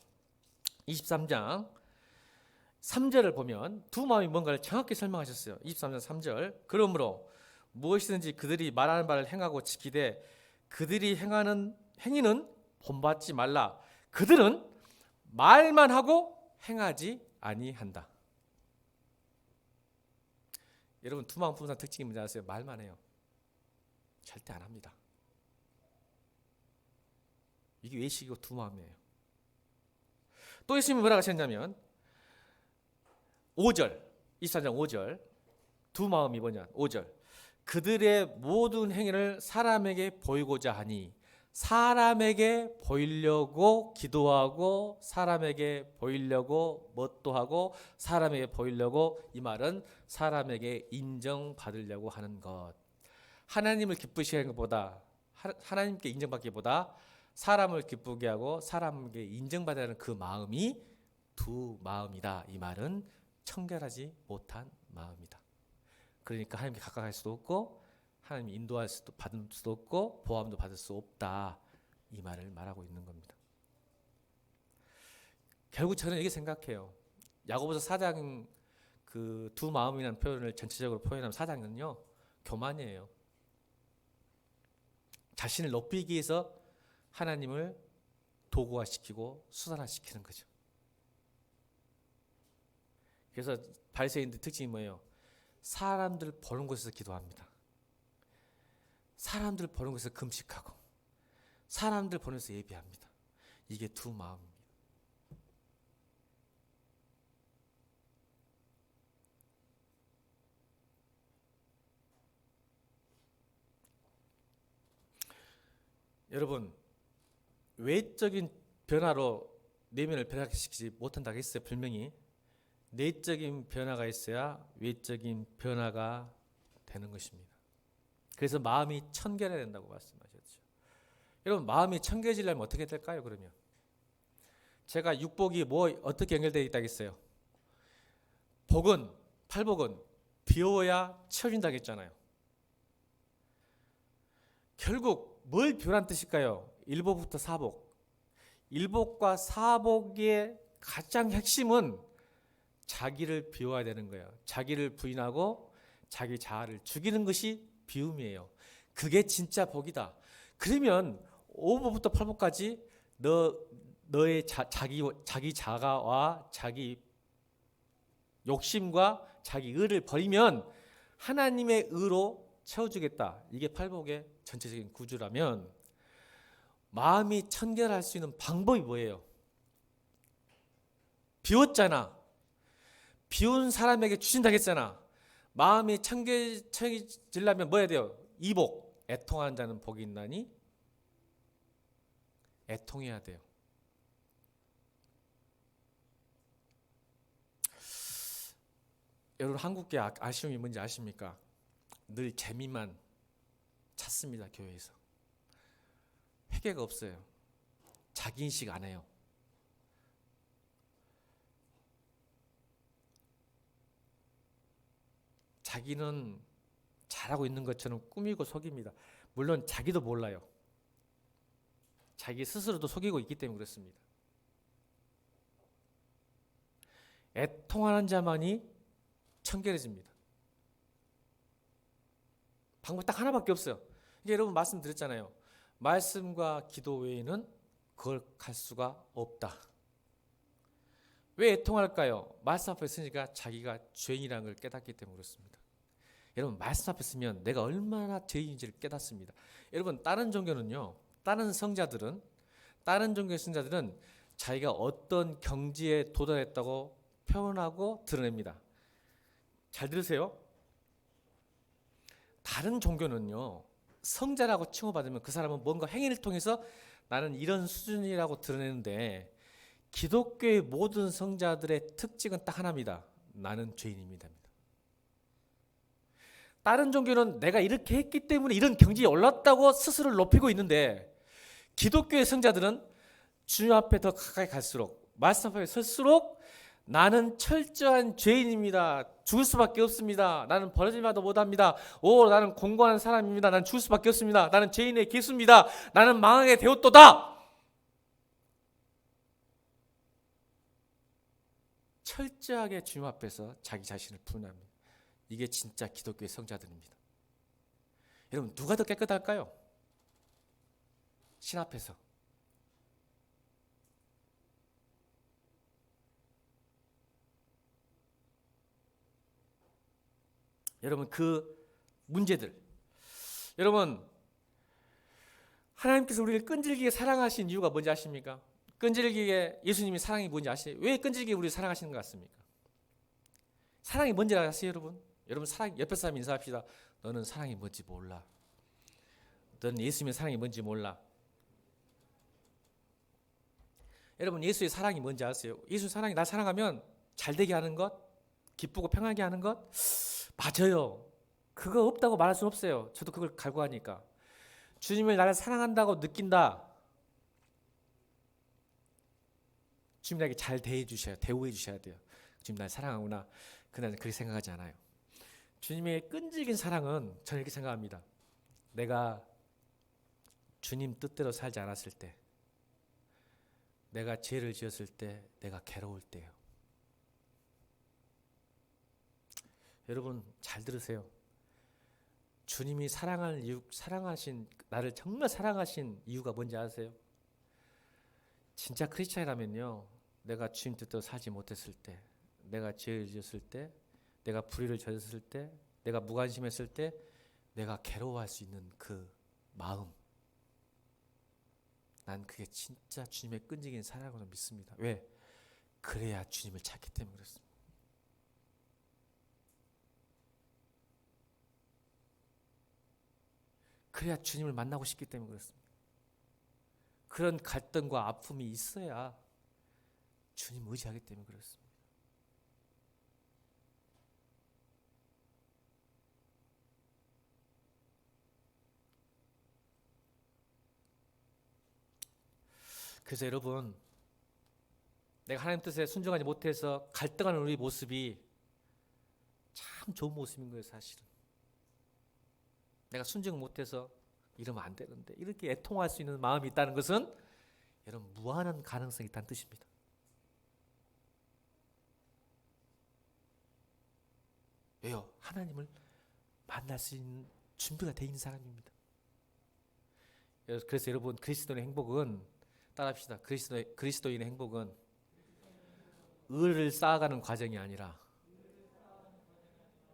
23장 3절을 보면 두 마음이 뭔가를 정확히 설명하셨어요. 23장 3절. 그러므로 무엇이든지 그들이 말하는 바를 행하고 지키되 그들이 행하는 행위는 본받지 말라. 그들은 말만 하고 행하지 아니한다. 여러분, 두 마음 품은 사람 특징이 뭔지 아세요? 말만 해요. 절대 안 합니다. 이게 외식이고 두 마음이에요. 또 예수님이 뭐라고 하셨냐면 5절, 24장 5절, 두 마음이 뭐냐? 5절. 그들의 모든 행위를 사람에게 보이고자 하니, 사람에게 보이려고 기도하고 사람에게 보이려고 뭣도 하고 사람에게 보이려고, 이 말은 사람에게 인정받으려고 하는 것. 하나님을 기쁘시게 하는 것보다, 하나님께 인정받기보다 사람을 기쁘게 하고 사람에게 인정받으려는 그 마음이 두 마음이다. 이 말은 청결하지 못한 마음이다. 그러니까 하나님께 가까이 할 수도 없고 하나님이 인도할 수도 받을 수도 없고 보함도 받을 수 없다. 이 말을 말하고 있는 겁니다. 결국 저는 이렇게 생각해요. 야고보서 4장 그 두 마음이라는 표현을 전체적으로 표현하면 4장은요 교만이에요. 자신을 높이기 위해서 하나님을 도구화시키고 수단화시키는 거죠. 그래서 바리새인들 특징이 뭐예요? 사람들 보는 곳에서 기도합니다. 사람들 보는 곳에서 금식하고 사람들 보는 곳에서 예배합니다. 이게 두 마음입니다. 여러분, 외적인 변화로 내면을 변화시키지 못한다고 했어요. 분명히 내적인 변화가 있어야 외적인 변화가 되는 것입니다. 그래서 마음이 청결해야 된다고 말씀하셨죠. 여러분, 마음이 청결해지려면 어떻게 될까요? 그러면 제가 육복이 어떻게 연결되어 있다고 했어요? 팔복은 비워야 채워진다고 했잖아요. 결국 뭘 비우라는 뜻일까요? 일복부터 사복. 일복과 사복의 가장 핵심은 자기를 비워야 되는 거예요. 자기를 부인하고 자기 자아를 죽이는 것이 비움이에요. 그게 진짜 복이다. 그러면 5복부터 8복까지 너의 자기 자가와 자기 욕심과 자기 의를 버리면 하나님의 의로 채워주겠다. 이게 팔복의 전체적인 구조라면 마음이 청결할 수 있는 방법이 뭐예요? 비웠잖아. 비운 사람에게 주신다고 했잖아. 마음이 청결해지려면 뭐 해야 돼요? 이복. 애통하는 자는 복이 있나니? 애통해야 돼요. 여러분 한국계 아쉬움이 뭔지 아십니까? 늘 재미만 찾습니다. 교회에서. 회개가 없어요. 자기 인식 안 해요. 자기는 잘하고 있는 것처럼 꾸미고 속입니다. 물론 자기도 몰라요. 자기 스스로도 속이고 있기 때문에 그렇습니다. 애통하는 자만이 청결해집니다. 방법 딱 하나밖에 없어요. 이게 여러분 말씀드렸잖아요. 말씀과 기도 외에는 거룩할 수가 없다. 왜 애통할까요? 말씀 앞에 있으니까 자기가 죄인이라는 걸 깨닫기 때문에 그렇습니다. 여러분 말씀 앞에 있으면 내가 얼마나 죄인인지를 깨닫습니다. 여러분 다른 종교는요, 다른 성자들은, 다른 종교의 성자들은 자기가 어떤 경지에 도달했다고 표현하고 드러냅니다. 잘 들으세요. 다른 종교는요, 성자라고 칭호받으면 그 사람은 뭔가 행위를 통해서 나는 이런 수준이라고 드러내는데, 기독교의 모든 성자들의 특징은 딱 하나입니다. 나는 죄인입니다. 다른 종교는 내가 이렇게 했기 때문에 이런 경지에 올랐다고 스스로를 높이고 있는데, 기독교의 성자들은 주님 앞에 더 가까이 갈수록, 말씀 앞에 설수록 나는 철저한 죄인입니다. 죽을 수밖에 없습니다. 나는 버려질만도 못합니다. 나는 공고한 사람입니다. 나는 죽을 수밖에 없습니다. 나는 죄인의 기수입니다. 나는 망하게 되었도다. 철저하게 주님 앞에서 자기 자신을 푸는합니다. 이게 진짜 기독교의 성자들입니다. 여러분 누가 더 깨끗할까요? 신 앞에서. 여러분 그 문제들, 여러분 하나님께서 우리를 끈질기게 사랑하신 이유가 뭔지 아십니까? 끈질기게 예수님이 사랑이 뭔지 아시죠? 왜 끈질기게 우리를 사랑하시는 것 같습니까? 사랑이 뭔지 아세요 여러분? 여러분 사랑, 옆에 사람 인사합시다. 너는 사랑이 뭔지 몰라. 너는 예수님의 사랑이 뭔지 몰라. 여러분 예수의 사랑이 뭔지 아세요? 예수의 사랑이 날 사랑하면 잘되게 하는 것, 기쁘고 평안하게 하는 것, 맞아요. 그거 없다고 말할 수는 없어요. 저도 그걸 갈구하니까. 주님을 나를 사랑한다고 느낀다. 주님 나에게 잘 대해 주셔야 돼요. 주님 나를 사랑하구나. 그날은 그렇게 생각하지 않아요. 주님의 끈질긴 사랑은 저는 이렇게 생각합니다. 내가 주님 뜻대로 살지 않았을 때, 내가 죄를 지었을 때, 내가 괴로울 때요. 여러분 잘 들으세요. 주님이 사랑하신 나를 정말 사랑하신 이유가 뭔지 아세요? 진짜 크리스찬이라면요, 내가 주님 뜻대로 살지 못했을 때, 내가 죄를 지었을 때, 내가 불의를 저질렀을 때, 내가 무관심했을 때, 내가 괴로워할 수 있는 그 마음, 난 그게 진짜 주님의 끈질긴 사랑으로 믿습니다. 왜? 그래야 주님을 찾기 때문에 그렇습니다. 그래야 주님을 만나고 싶기 때문에 그렇습니다. 그런 갈등과 아픔이 있어야 주님 의지하기 때문에 그렇습니다. 그래서 여러분, 내가 하나님 뜻에 순종하지 못해서 갈등하는 우리 모습이 참 좋은 모습인 거예요. 사실은 내가 순종 못해서 이러면 안 되는데, 이렇게 애통할 수 있는 마음이 있다는 것은 여러분 무한한 가능성이 있다는 뜻입니다. 왜요? 하나님을 만날 수 있는 준비가 되어 있는 사람입니다. 그래서 여러분 그리스도인의 행복은, 따라합시다. 그리스도인의 행복은 의를 쌓아가는 과정이 아니라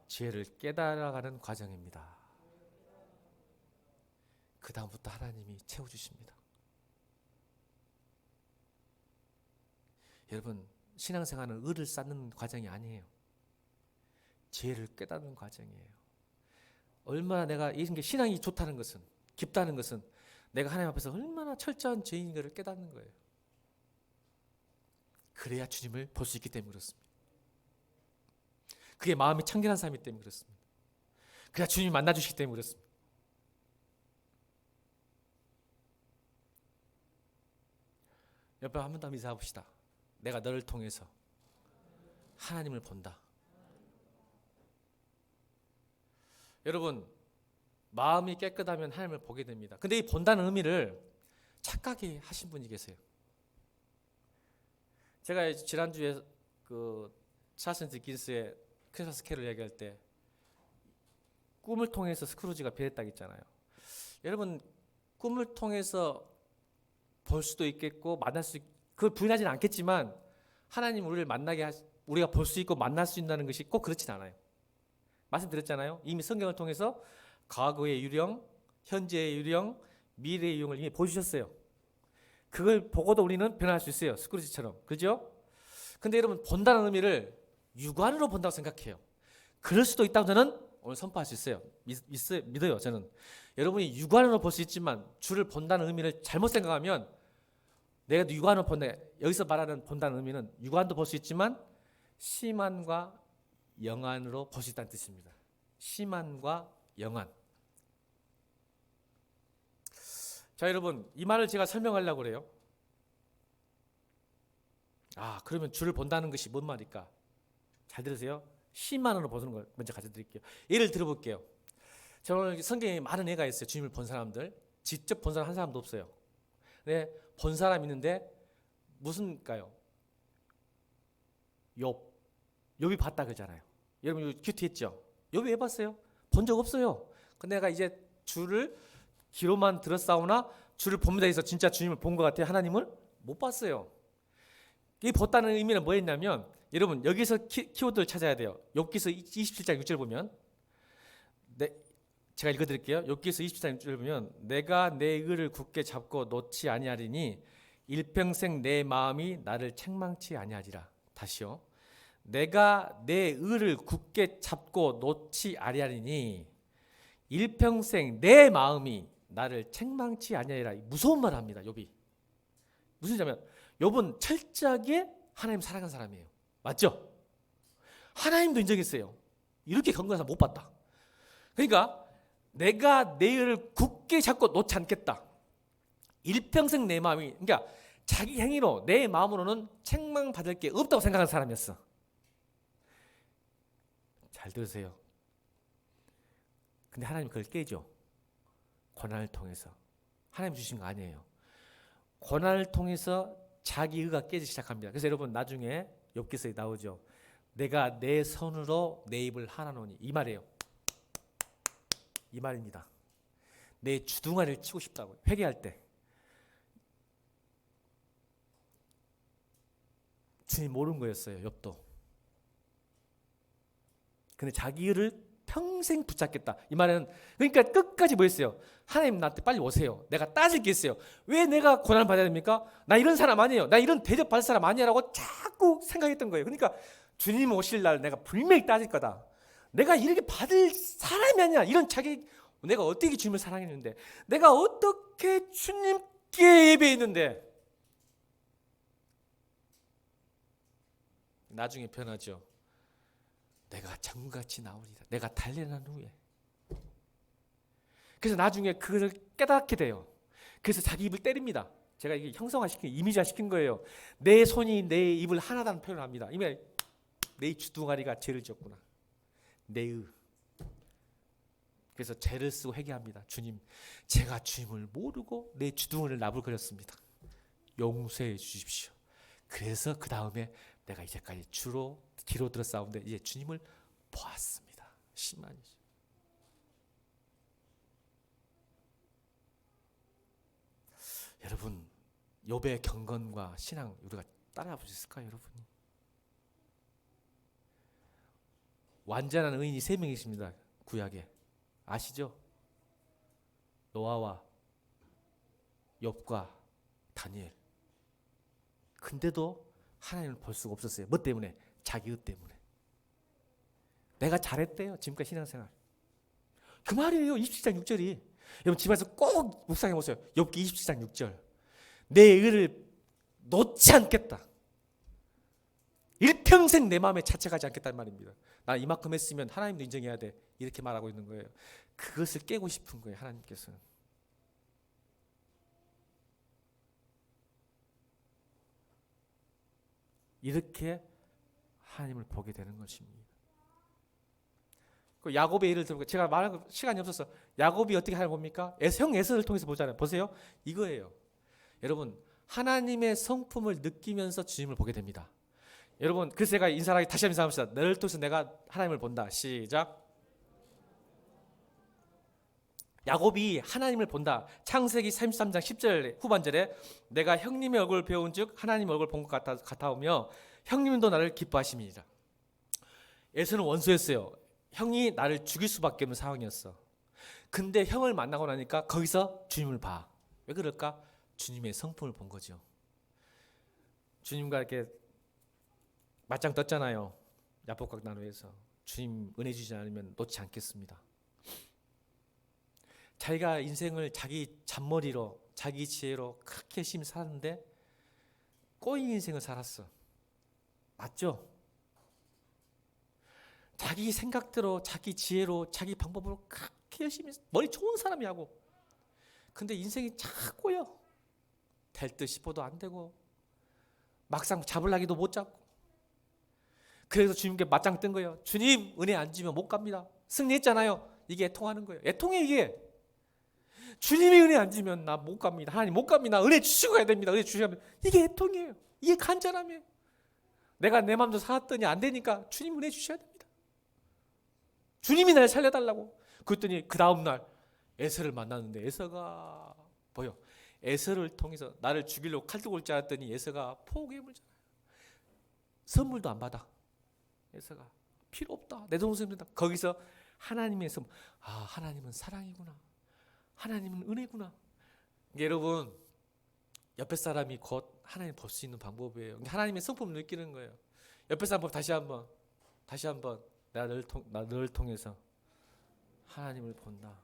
죄를 깨달아가는 과정입니다. 그 다음부터 하나님이 채워주십니다. 여러분, 신앙생활은 의를 쌓는 과정이 아니에요. 지혜를 깨닫는 과정이에요. 얼마나 내가 이런 게 신앙이 좋다는 것은, 깊다는 것은 내가 하나님 앞에서 얼마나 철저한 죄인인 것을 깨닫는 거예요. 그래야 주님을 볼 수 있기 때문에 그렇습니다. 그게 마음이 청결한 사람이기 때문에 그렇습니다. 그래야 주님이 만나주시기 때문에 그렇습니다. 옆에 한 번 더 인사해봅시다. 내가 너를 통해서 하나님을 본다. 여러분, 마음이 깨끗하면 하나님을 보게 됩니다. 근데 이 본다는 의미를 착각이 하신 분이 계세요. 제가 지난주에 그 찰스 디킨스의 크리스마스 캐롤 얘기할 때 꿈을 통해서 스크루지가 변했다고 했잖아요. 여러분, 꿈을 통해서 볼 수도 있겠고 만날 수 그걸 부인하지는 않겠지만 하나님 우리를 만나게 우리가 볼 수 있고 만날 수 있다는 것이 꼭 그렇진 않아요. 말씀드렸잖아요. 이미 성경을 통해서 과거의 유령, 현재의 유령, 미래의 유령을 이미 보여주셨어요. 그걸 보고도 우리는 변할 수 있어요. 스크루지처럼. 그죠? 근데 여러분, 본다는 의미를 육안으로 본다고 생각해요. 그럴 수도 있다고 저는 오늘 선포할 수 있어요. 믿어요. 저는. 여러분이 육안으로 볼 수 있지만 주를 본다는 의미를 잘못 생각하면 내가 육안으로 본다. 여기서 말하는 본다는 의미는 육안도 볼 수 있지만 심안과 영안으로 볼 수 있다는 뜻입니다. 심안과 영안. 자, 여러분, 이 말을 제가 설명하려고 그래요. 그러면 주를 본다는 것이 뭔 말일까? 잘 들으세요. 심안으로 보는 걸 먼저 가르쳐드릴게요. 예를 들어볼게요. 저는 성경에 많은 예가 있어요. 주님을 본 사람들. 직접 본 사람 한 사람도 없어요. 네, 본 사람 있는데 무슨가요? 욥이 봤다 그러잖아요. 여러분 이거 큐티했죠? 욥이 왜 봤어요? 본 적 없어요. 근데 내가 이제 주를 귀로만 들었사오나 주를 봅니다 해서 진짜 주님을 본 것 같아요. 하나님을 못 봤어요. 이 봤다는 의미는 뭐였냐면 여러분 여기서 키워드를 찾아야 돼요. 욥기서 27장 6절 보면 제가 읽어드릴게요. 욥기서 27장 6절 보면 내가 내 의를 굳게 잡고 놓지 아니하리니 일평생 내 마음이 나를 책망치 아니하리라. 다시요. 내가 내 의를 굳게 잡고 놓지 아니하리니 일평생 내 마음이 나를 책망치 아니하리라. 무서운 말을 합니다. 욥이. 무슨 말이냐면 욥은 철저하게 하나님 사랑하는 사람이에요. 맞죠? 하나님도 인정했어요. 이렇게 경건한 사람 못 봤다. 그러니까 내가 내 의를 굳게 잡고 놓지 않겠다. 일평생 내 마음이, 그러니까 자기 행위로 내 마음으로는 책망받을 게 없다고 생각하는 사람이었어. 잘 들으세요. 근데 하나님 그걸 깨죠. 고난을 통해서. 하나님 주신 거 아니에요. 고난을 통해서 자기 의가 깨지기 시작합니다. 그래서 여러분 나중에 욥기서에 나오죠. 내가 내 손으로 내 입을 하나노니, 이 말이에요. 이 말입니다. 내 주둥아리를 치고 싶다고 회개할 때. 주님 모르는 거였어요. 욥도. 근데 자기 일을 평생 붙잡겠다. 이 말은 그러니까 끝까지 뭐 했어요? 하나님 나한테 빨리 오세요. 내가 따질 게 있어요. 왜 내가 고난을 받아야 됩니까? 나 이런 사람 아니에요. 나 이런 대접 받을 사람 아니야라고 자꾸 생각했던 거예요. 그러니까 주님 오실 날 내가 분명히 따질 거다. 내가 이렇게 받을 사람이 아니야. 이런 자기, 내가 어떻게 주님을 사랑했는데, 내가 어떻게 주님께 예배했는데. 나중에 변하죠. 내가 정같이 나오리라. 내가 단련한 후에. 그래서 나중에 그걸 깨닫게 돼요. 그래서 자기 입을 때립니다. 제가 이게 형성화시킨, 이미지화시킨 거예요. 내 손이 내 입을 하나다는 표현을 합니다. 이미 내 주둥아리가 죄를 지었구나. 내의. 그래서 죄를 쓰고 회개합니다. 주님, 제가 주님을 모르고 내 주둥아리를 나불거렸습니다. 용서해 주십시오. 그래서 그 다음에 내가 이제까지 주로 귀로 들었사온데 이제 주님을 보았습니다. 10만이죠. 여러분, 욥의 경건과 신앙 우리가 따라볼 수 있을까요, 여러분? 완전한 의인이 3명이십니다. 구약에. 아시죠? 노아와 욥과 다니엘. 근데도 하나님을 볼 수가 없었어요. 뭐 때문에? 자기 의 때문에. 내가 잘했대요. 지금까지 신앙생활. 그 말이에요. 27장 6절이. 여러분 집에서 꼭 묵상해 보세요. 욥기 27장 6절. 내 의를 놓지 않겠다. 일평생 내 마음에 자책하지 않겠다는 말입니다. 나 이만큼 했으면 하나님도 인정해야 돼. 이렇게 말하고 있는 거예요. 그것을 깨고 싶은 거예요. 하나님께서는. 이렇게 하나님을 보게 되는 것입니다. 그 야곱의 예를 들고 제가 말할 시간이 없어서 야곱이 어떻게 하는 봅니까? 형 에서를 통해서 보잖아요. 보세요. 이거예요. 여러분 하나님의 성품을 느끼면서 주님을 보게 됩니다. 여러분 그래서 제가 인사하기 다시 한번 인사합시다. 너를 통해서 내가 하나님을 본다. 시작. 야곱이 하나님을 본다. 창세기 33장 10절 후반절에 내가 형님의 얼굴을 배운 즉 하나님의 얼굴을 본 것 같아오며 형님도 나를 기뻐하심이니라. 에서는 원수였어요. 형이 나를 죽일 수밖에 없는 상황이었어. 근데 형을 만나고 나니까 거기서 주님을 봐. 왜 그럴까? 주님의 성품을 본 거죠. 주님과 이렇게 맞짱 떴잖아요. 야복각 나루에서. 주님 은혜 주지 않으면 놓지 않겠습니다. 자기가 인생을 자기 잔머리로 자기 지혜로 그렇게 열심히 살았는데 꼬인 인생을 살았어. 맞죠? 자기 생각대로 자기 지혜로 자기 방법으로 그렇게 열심히 머리 좋은 사람이 하고 근데 인생이 자꾸요 될 듯 싶어도 안 되고 막상 잡으려기도 못 잡고 그래서 주님께 맞짱 뜬 거예요. 주님 은혜 안 주면 못 갑니다. 승리했잖아요. 이게 애통하는 거예요. 애통해 이게. 주님이 은혜 안 주면 나 못 갑니다. 하나님 못 갑니다. 은혜 주시고 가야 됩니다. 은혜 주셔야 됩니다. 이게 애통이에요. 이게 간절함이에요. 내가 내 마음대로 살았더니 안 되니까 주님 은혜 주셔야 됩니다. 주님이 날 살려달라고. 그랬더니 그 다음날 에서를 만났는데 에서가 보여. 에서를 통해서 나를 죽이려고 칼 들고 올 줄 알았더니 에서가 포기해물잖아요. 선물도 안 받아. 에서가 필요 없다. 내 동생입니다. 거기서 하나님의 선물. 아 하나님은 사랑이구나. 하나님은 은혜구나. 여러분 옆에 사람이 곧 하나님 볼 수 있는 방법이에요. 하나님의 성품을 느끼는 거예요. 옆에 사람 보고 다시 한번 내가 너를 통해서 하나님을 본다.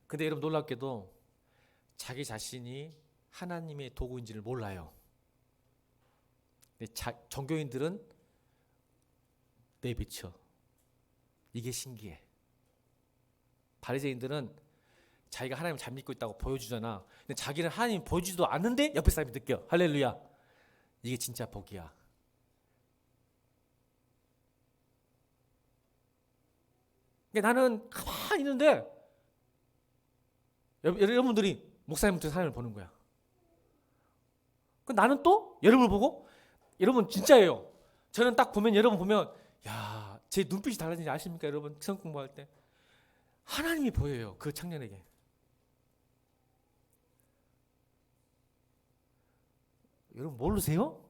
근데 여러분 놀랍게도 자기 자신이 하나님의 도구인지를 몰라요. 종교인들은 내비쳐. 이게 신기해. 바리새인들은 자기가 하나님을 잘 믿고 있다고 보여주잖아. 근데 자기는 하나님 보여주지도 않는데 옆에 사람이 느껴. 할렐루야. 이게 진짜 복이야. 그러니까 나는 가만히 있는데 여러분들이 목사님한테 하나님을 보는 거야. 나는 또 여러분을 보고 여러분 진짜예요. 저는 딱 보면 여러분 보면 야, 제 눈빛이 달라지는지 아십니까? 여러분 성경 공부할 때 하나님이 보여요. 그 청년에게. 여러분 모르세요?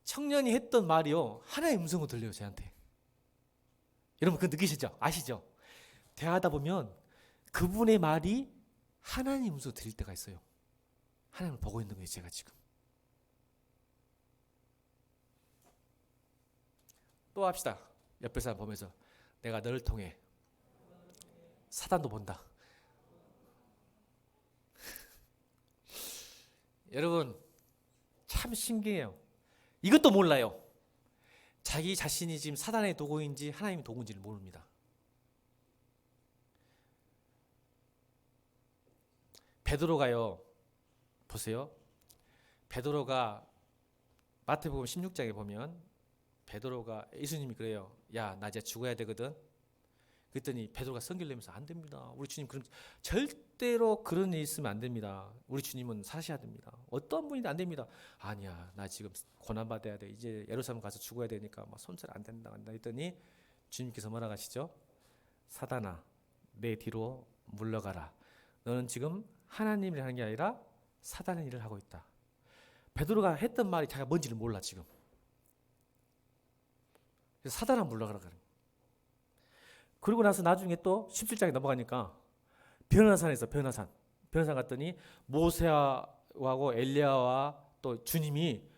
청년이 했던 말이요 하나님의 음성으로 들려요. 저한테. 여러분 그거 느끼시죠? 아시죠? 대화하다 보면 그분의 말이 하나님 음성으로 들릴 때가 있어요. 하나님을 보고 있는 거예요. 제가 지금. 또 합시다. 옆에 사람 보면서 내가 너를 통해 사단도 본다. 여러분 참 신기해요. 이것도 몰라요. 자기 자신이 지금 사단의 도구인지 하나님의 도구인지를 모릅니다. 베드로가요. 보세요. 베드로가 마태복음 16장에 보면 베드로가 예수님이 그래요. 야, 나 이제 죽어야 되거든. 그랬더니 베드로가 성기를 내면서 안 됩니다. 우리 주님 그런 절대로 그런 일 있으면 안 됩니다. 우리 주님은 사셔야 됩니다. 어떤 분이든 안 됩니다. 아니야, 나 지금 고난 받아야 돼. 이제 예루살렘 가서 죽어야 되니까 막 손절 안 된다. 했더니 주님께서 뭐라 하시죠? 사단아, 내 뒤로 물러가라. 너는 지금 하나님이 하는 게 아니라 사단의 일을 하고 있다. 베드로가 했던 말이 자기가 뭔지를 몰라 지금. 그래서 사단아 물러가라 그래. 그리고 나서 나중에 또 17장에 넘어가니까 변화산에서 변화산 변호사 갔더니 모세하고 엘리야와 또 주님이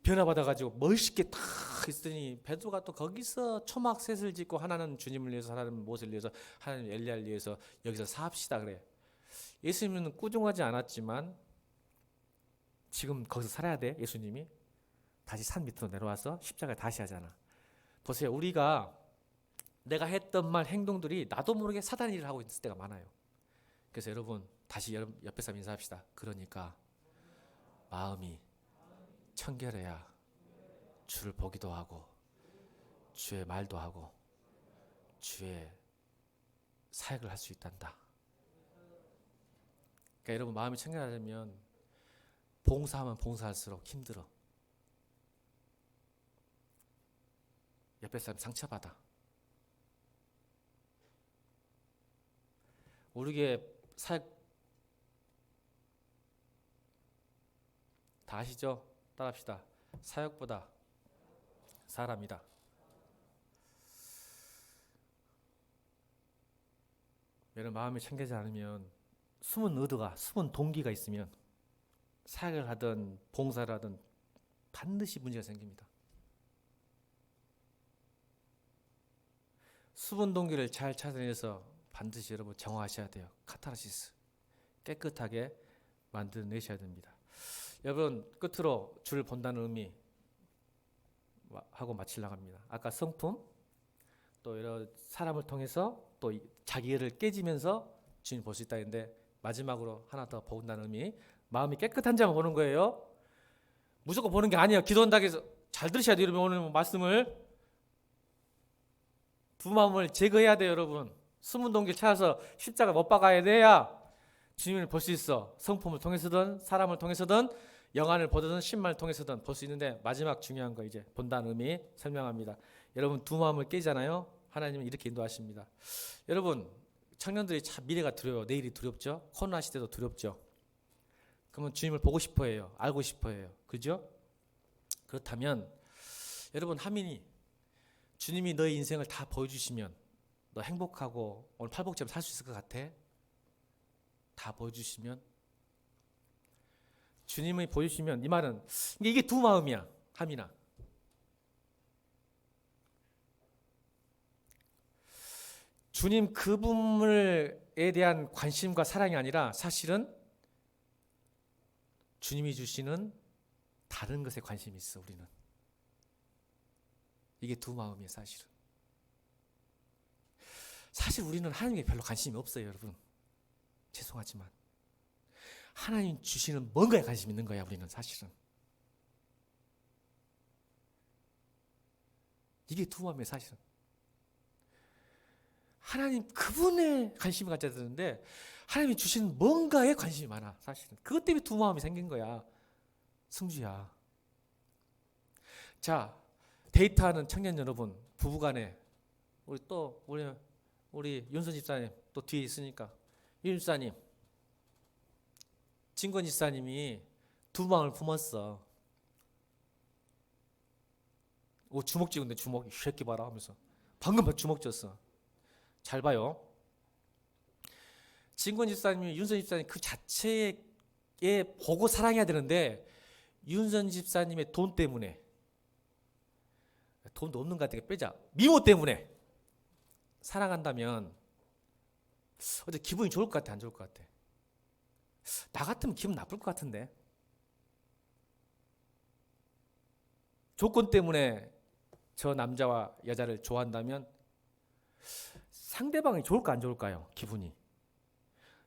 변화받아가지고 멋있게 탁 있으니 베드로가 또 거기서 초막셋을 짓고 하나는 주님을 위해서, 하나는 모세를 위해서, 하나는 엘리야를 위해서 여기서 사합시다 그래. 예수님은 꾸중하지 않았지만 지금 거기서 살아야 돼. 예수님이 다시 산 밑으로 내려와서 십자가를 다시 하잖아. 보세요. 우리가 내가 했던 말, 행동들이 나도 모르게 사단 일을 하고 있을 때가 많아요. 그래서 여러분 다시 옆에 사람 인사합시다. 그러니까 마음이 청결해야 주를 보기도 하고 주의 말도 하고 주의 사역을 할 수 있단다. 그러니까 여러분 마음이 청결하려면 봉사하면 봉사할수록 힘들어. 옆에 사람 상처받아. 우리의 사역 다 아시죠? 따라합시다. 사역보다 사람이다. 여러분 마음이 청결하지 않으면 숨은 의도가, 숨은 동기가 있으면 사역을 하든 봉사를 하든 반드시 문제가 생깁니다. 숨은 동기를 잘 찾아내서 반드시 여러분 정화하셔야 돼요. 카타르시스 깨끗하게 만들어내셔야 됩니다. 여러분 끝으로 주를 본다는 의미 하고 마치려고 합니다. 아까 성품, 또 여러 사람을 통해서 또 자기를 깨지면서 주님 볼 수 있다 했는데, 마지막으로 하나 더 본다는 의미, 마음이 깨끗한지만 보는 거예요. 무조건 보는 게 아니에요. 기도한다고 해서 잘 들으셔야 돼요. 여러분 오늘 말씀을 두 마음을 제거해야 돼요. 여러분 숨은 동기를 찾아서 십자가 못 박아야 돼야 주님을 볼 수 있어. 성품을 통해서든 사람을 통해서든 영안을 보든 신만을 통해서든 볼 수 있는데, 마지막 중요한 거 이제 본다는 의미 설명합니다. 여러분 두 마음을 깨잖아요. 하나님은 이렇게 인도하십니다. 여러분 청년들이 참 미래가 두려워요. 내일이 두렵죠. 코로나 시대도 두렵죠. 그러면 주님을 보고 싶어 해요. 알고 싶어 해요. 그죠? 그렇다면 여러분 하민이 주님이 너의 인생을 다 보여주시면 너 행복하고 오늘 팔복처럼 살 수 있을 것 같아? 다 보여주시면, 주님이 보여주시면, 이 말은 이게 두 마음이야. 하민아, 주님 그분에 대한 관심과 사랑이 아니라 사실은 주님이 주시는 다른 것에 관심이 있어. 우리는 이게 두 마음이에요. 사실 우리는 하나님께 별로 관심이 없어요. 여러분 죄송하지만 하나님 주시는 뭔가에 관심 있는 거야. 우리는 사실은 이게 두 마음이에요. 사실은 하나님 그분에 관심을 가져야 되는데 하나님이 주시는 뭔가에 관심이 많아. 사실은 그것 때문에 두 마음이 생긴 거야. 승주야, 자 데이트하는 청년 여러분, 부부간에 우리 윤선 집사님 또 뒤에 있으니까, 윤 집사님, 진권 집사님이 두 마음을 품었어. 오 주먹 쥐는데 주먹 이 새끼 봐라 하면서 방금 주먹 쥐었어. 잘 봐요. 진권 집사님이 윤선 집사님 그 자체에 보고 사랑해야 되는데, 윤선 집사님의 돈 때문에, 돈도 없는 것 같으니까 빼자, 미모 때문에 사랑한다면 어제 기분이 좋을 것 같아, 안 좋을 것 같아? 나 같으면 기분 나쁠 것 같은데. 조건 때문에 저 남자와 여자를 좋아한다면 상대방이 좋을까 안 좋을까요? 기분이.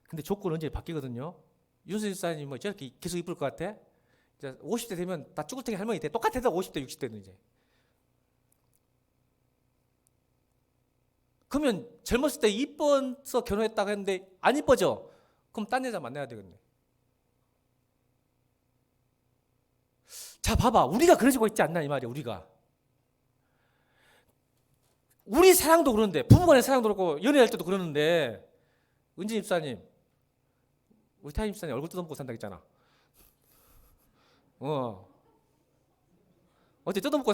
근데 조건은 언제 바뀌거든요. 윤선 집사님 뭐 저렇게 계속 이쁠 것 같아? 이제 50대 되면 다 쭈글탱이 할머니 돼. 똑같아도 50대 60대는 이제. 그러면 젊었을 때 이뻐서 결혼했다고 했는데 안 이뻐져. 그럼 딴 여자 만나야 되겠네. 자 봐봐, 우리가 그러지고 있지 않나 이 말이야. 우리 사랑도 그러는데, 부부간의 사랑도 그렇고 연애할 때도 그러는데, 은진 집사님, 우리 타임 집사님 얼굴 뜯어먹고 산다 했잖아. 어제 뜯어먹고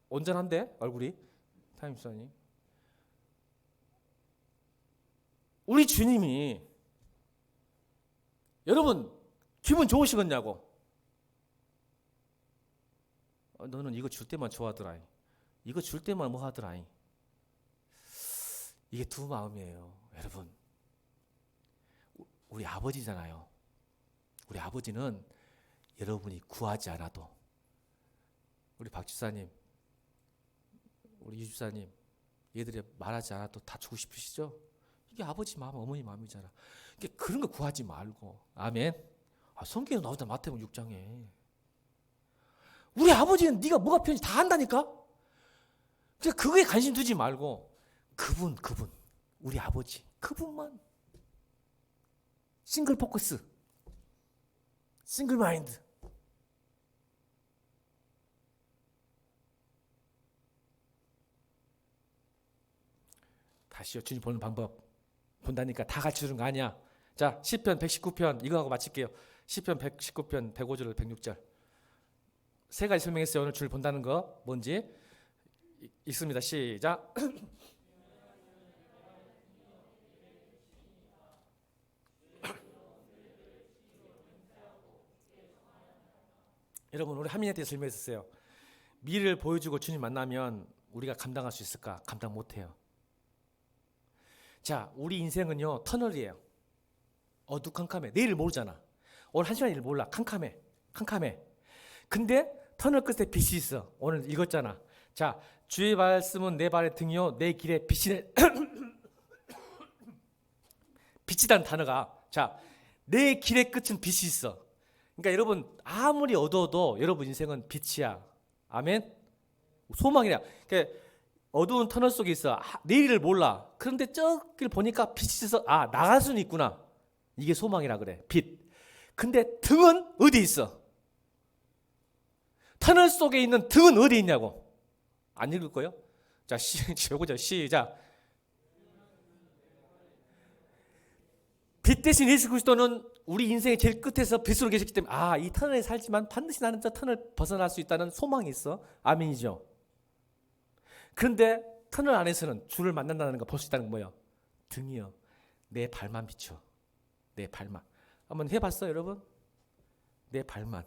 온전한데 얼굴이 타임 집사님. 우리 주님이 여러분 기분 좋으시겠냐고. 너는 이거 줄 때만 좋아하더라. 이거 줄 때만 뭐 하더라. 이게 두 마음이에요. 여러분, 우리 아버지잖아요. 우리 아버지는 여러분이 구하지 않아도, 우리 박 집사님, 우리 유 집사님, 얘들이 말하지 않아도 다 주고 싶으시죠? 이게 아버지 마음, 어머니 마음이잖아. 이게 그런 거 구하지 말고. 아멘. 성경에 나오다 마태복음 6장에 우리 아버지는 네가 뭐가 필요한지 다 안다니까. 그러니까 그거에 관심 두지 말고 그분 우리 아버지 그분만 싱글 포커스, 싱글 마인드. 다시요. 주님 보는 방법 본다니까 다 같이 주는 거 아니야. 자, 시편 119편 이거 하고 마칠게요. 시편 119편 105절 106절 세 가지 설명했어요. 오늘 주를 본다는 거 뭔지 읽습니다. 시작. 여러분, 우리 하민에 대해 설명했었어요. 미래를 보여주고 주님 만나면 우리가 감당할 수 있을까? 감당 못해요. 자, 우리 인생은요 터널이에요. 어두컴컴해. 내일을 모르잖아. 오늘 한 시간 일을 몰라. 캄캄해. 근데 터널 끝에 빛이 있어. 오늘 읽었잖아. 자, 주의 말씀은 내 발의 등이요 내 길에 빛이네. 빛이란 단어가, 자, 내 길의 끝은 빛이 있어. 그러니까 여러분 아무리 어두워도 여러분 인생은 빛이야. 아멘. 소망이야. 그러니까 어두운 터널 속에 있어. 내일을 몰라. 그런데 저길 보니까 빛이 있어서 나갈 수는 있구나. 이게 소망이라 그래. 빛. 근데 등은 어디 있어? 터널 속에 있는 등은 어디 있냐고. 안 읽을 거예요? 자, 요거죠. 시작. 빛 대신 예수 그리스도는 우리 인생의 제일 끝에서 빛으로 계셨기 때문에 이 터널에 살지만 반드시 나는 저 터널 벗어날 수 있다는 소망이 있어. 아멘이죠. 그런데 터널 안에서는 주를 만난다는 거 볼 수 있다는 건 뭐예요? 등이요. 내 발만 비춰. 내 발만. 한번 해봤어요, 여러분? 내 발만.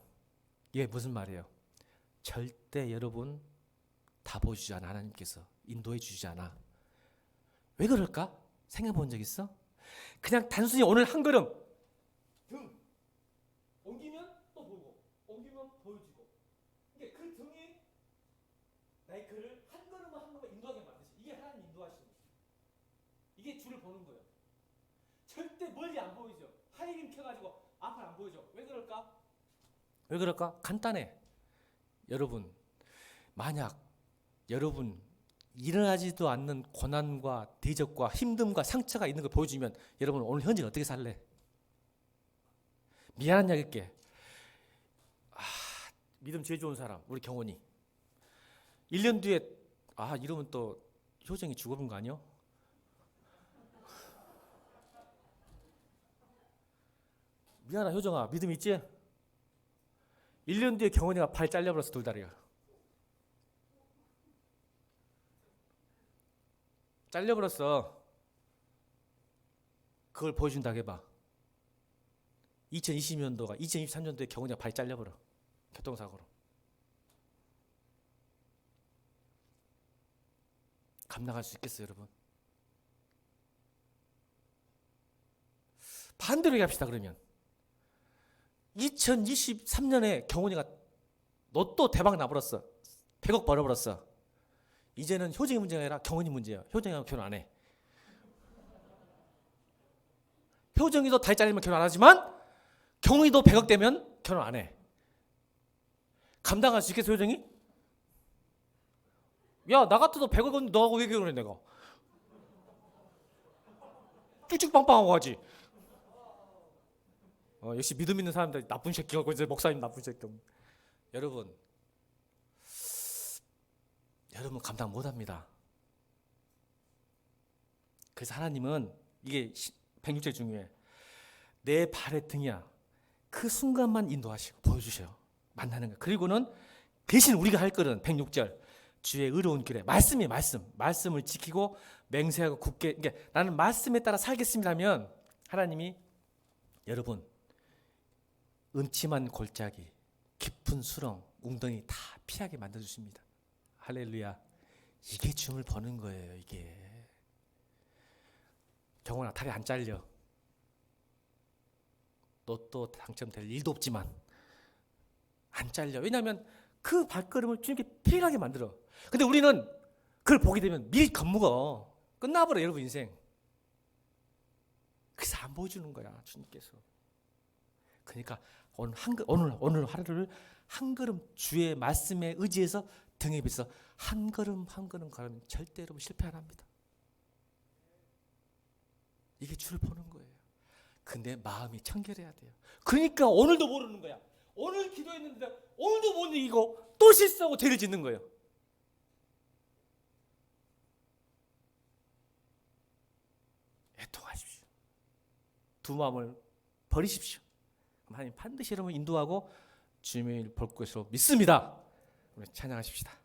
이게 무슨 말이에요? 절대 여러분 다 보여주지 않아. 하나님께서 인도해 주지 않아. 왜 그럴까? 생각해 본 적 있어? 그냥 단순히 오늘 한 걸음 등 옮기면 또 보고 옮기면 보여주고, 이게 그 등이 나의 글을 한 걸음만 인도하게 만드시. 이게 하나님 인도하시는 거예요. 이게 주를 보는 거예요. 절대 멀리 안 보이죠. 하이빔 켜가지고 앞을 안 보이죠. 왜 그럴까? 간단해. 여러분, 만약 여러분 일어나지도 않는 고난과 대적과 힘듦과 상처가 있는 걸 보여주면 여러분 오늘 현재는 어떻게 살래? 미안한 이야기할게. 믿음 제일 좋은 사람 우리 경원이 1년 뒤에 이러면 또 효정이 죽어본 거 아니야? 미안하 효정아, 믿음 있지? 1년 뒤에 경원이가 발 잘려버렸어. 돌다리가 잘려버렸어. 그걸 보여준다고 해봐. 2020년도가 2023년도에 경원이가 발 잘려버려. 교통사고로. 감당할 수 있겠어요, 여러분? 반대로 얘기합시다. 그러면 2023년에 경원이가 로또 대박 나버렸어. 100억 벌어버렸어. 이제는 효정이 문제가 아니라 경원이 문제야. 효정이랑 결혼 안 해. 효정이도 다리 잘리면 결혼 안 하지만 경원이도 100억 되면 결혼 안 해. 감당할 수 있겠어, 효정이? 야, 나 같아도 100억은 너하고 왜 결혼해, 내가? 쭉쭉빵빵하고 가지. 역시 믿음 있는 사람들 나쁜 새끼가 이제 목사님 나쁜 새끼. 여러분 감당 못합니다. 그래서 하나님은 이게 106절 중요해. 내 발의 등이야. 그 순간만 인도하시고 보여주셔요. 만나는 거. 그리고는 대신 우리가 할 거는 106절 주의 의로운 길에 말씀이 말씀을 지키고 맹세하고 굳게 그러니까 나는 말씀에 따라 살겠습니다 하면 하나님이 여러분 음침한 골짜기, 깊은 수렁, 웅덩이 다 피하게 만들어 주십니다. 할렐루야. 이게 춤을 버는 거예요. 이게 경원아 다리 안 잘려. 로또 당첨될 일도 없지만 안 잘려. 왜냐하면 그 발걸음을 주님께 피하게 만들어. 근데 우리는 그걸 보게 되면 밀 겁먹어. 끝나버려 여러분 인생. 그래서 안 보여주는 거야 주님께서. 그러니까 오늘 하루를 한 걸음 주의 말씀에 의지해서 등에 비서 한 걸음 한 걸음 걸으면 절대로 실패 안 합니다. 이게 주를 보는 거예요. 근데 마음이 청결해야 돼요. 그러니까 오늘도 모르는 거야. 오늘 기도했는데 오늘도 못 이기고 또 실수하고 죄를 짓는 거예요. 애통하십시오. 두 마음을 버리십시오. 하나님 반드시 여러분을 인도하고 주님을 볼 것으로 믿습니다. 우리 찬양하십시다.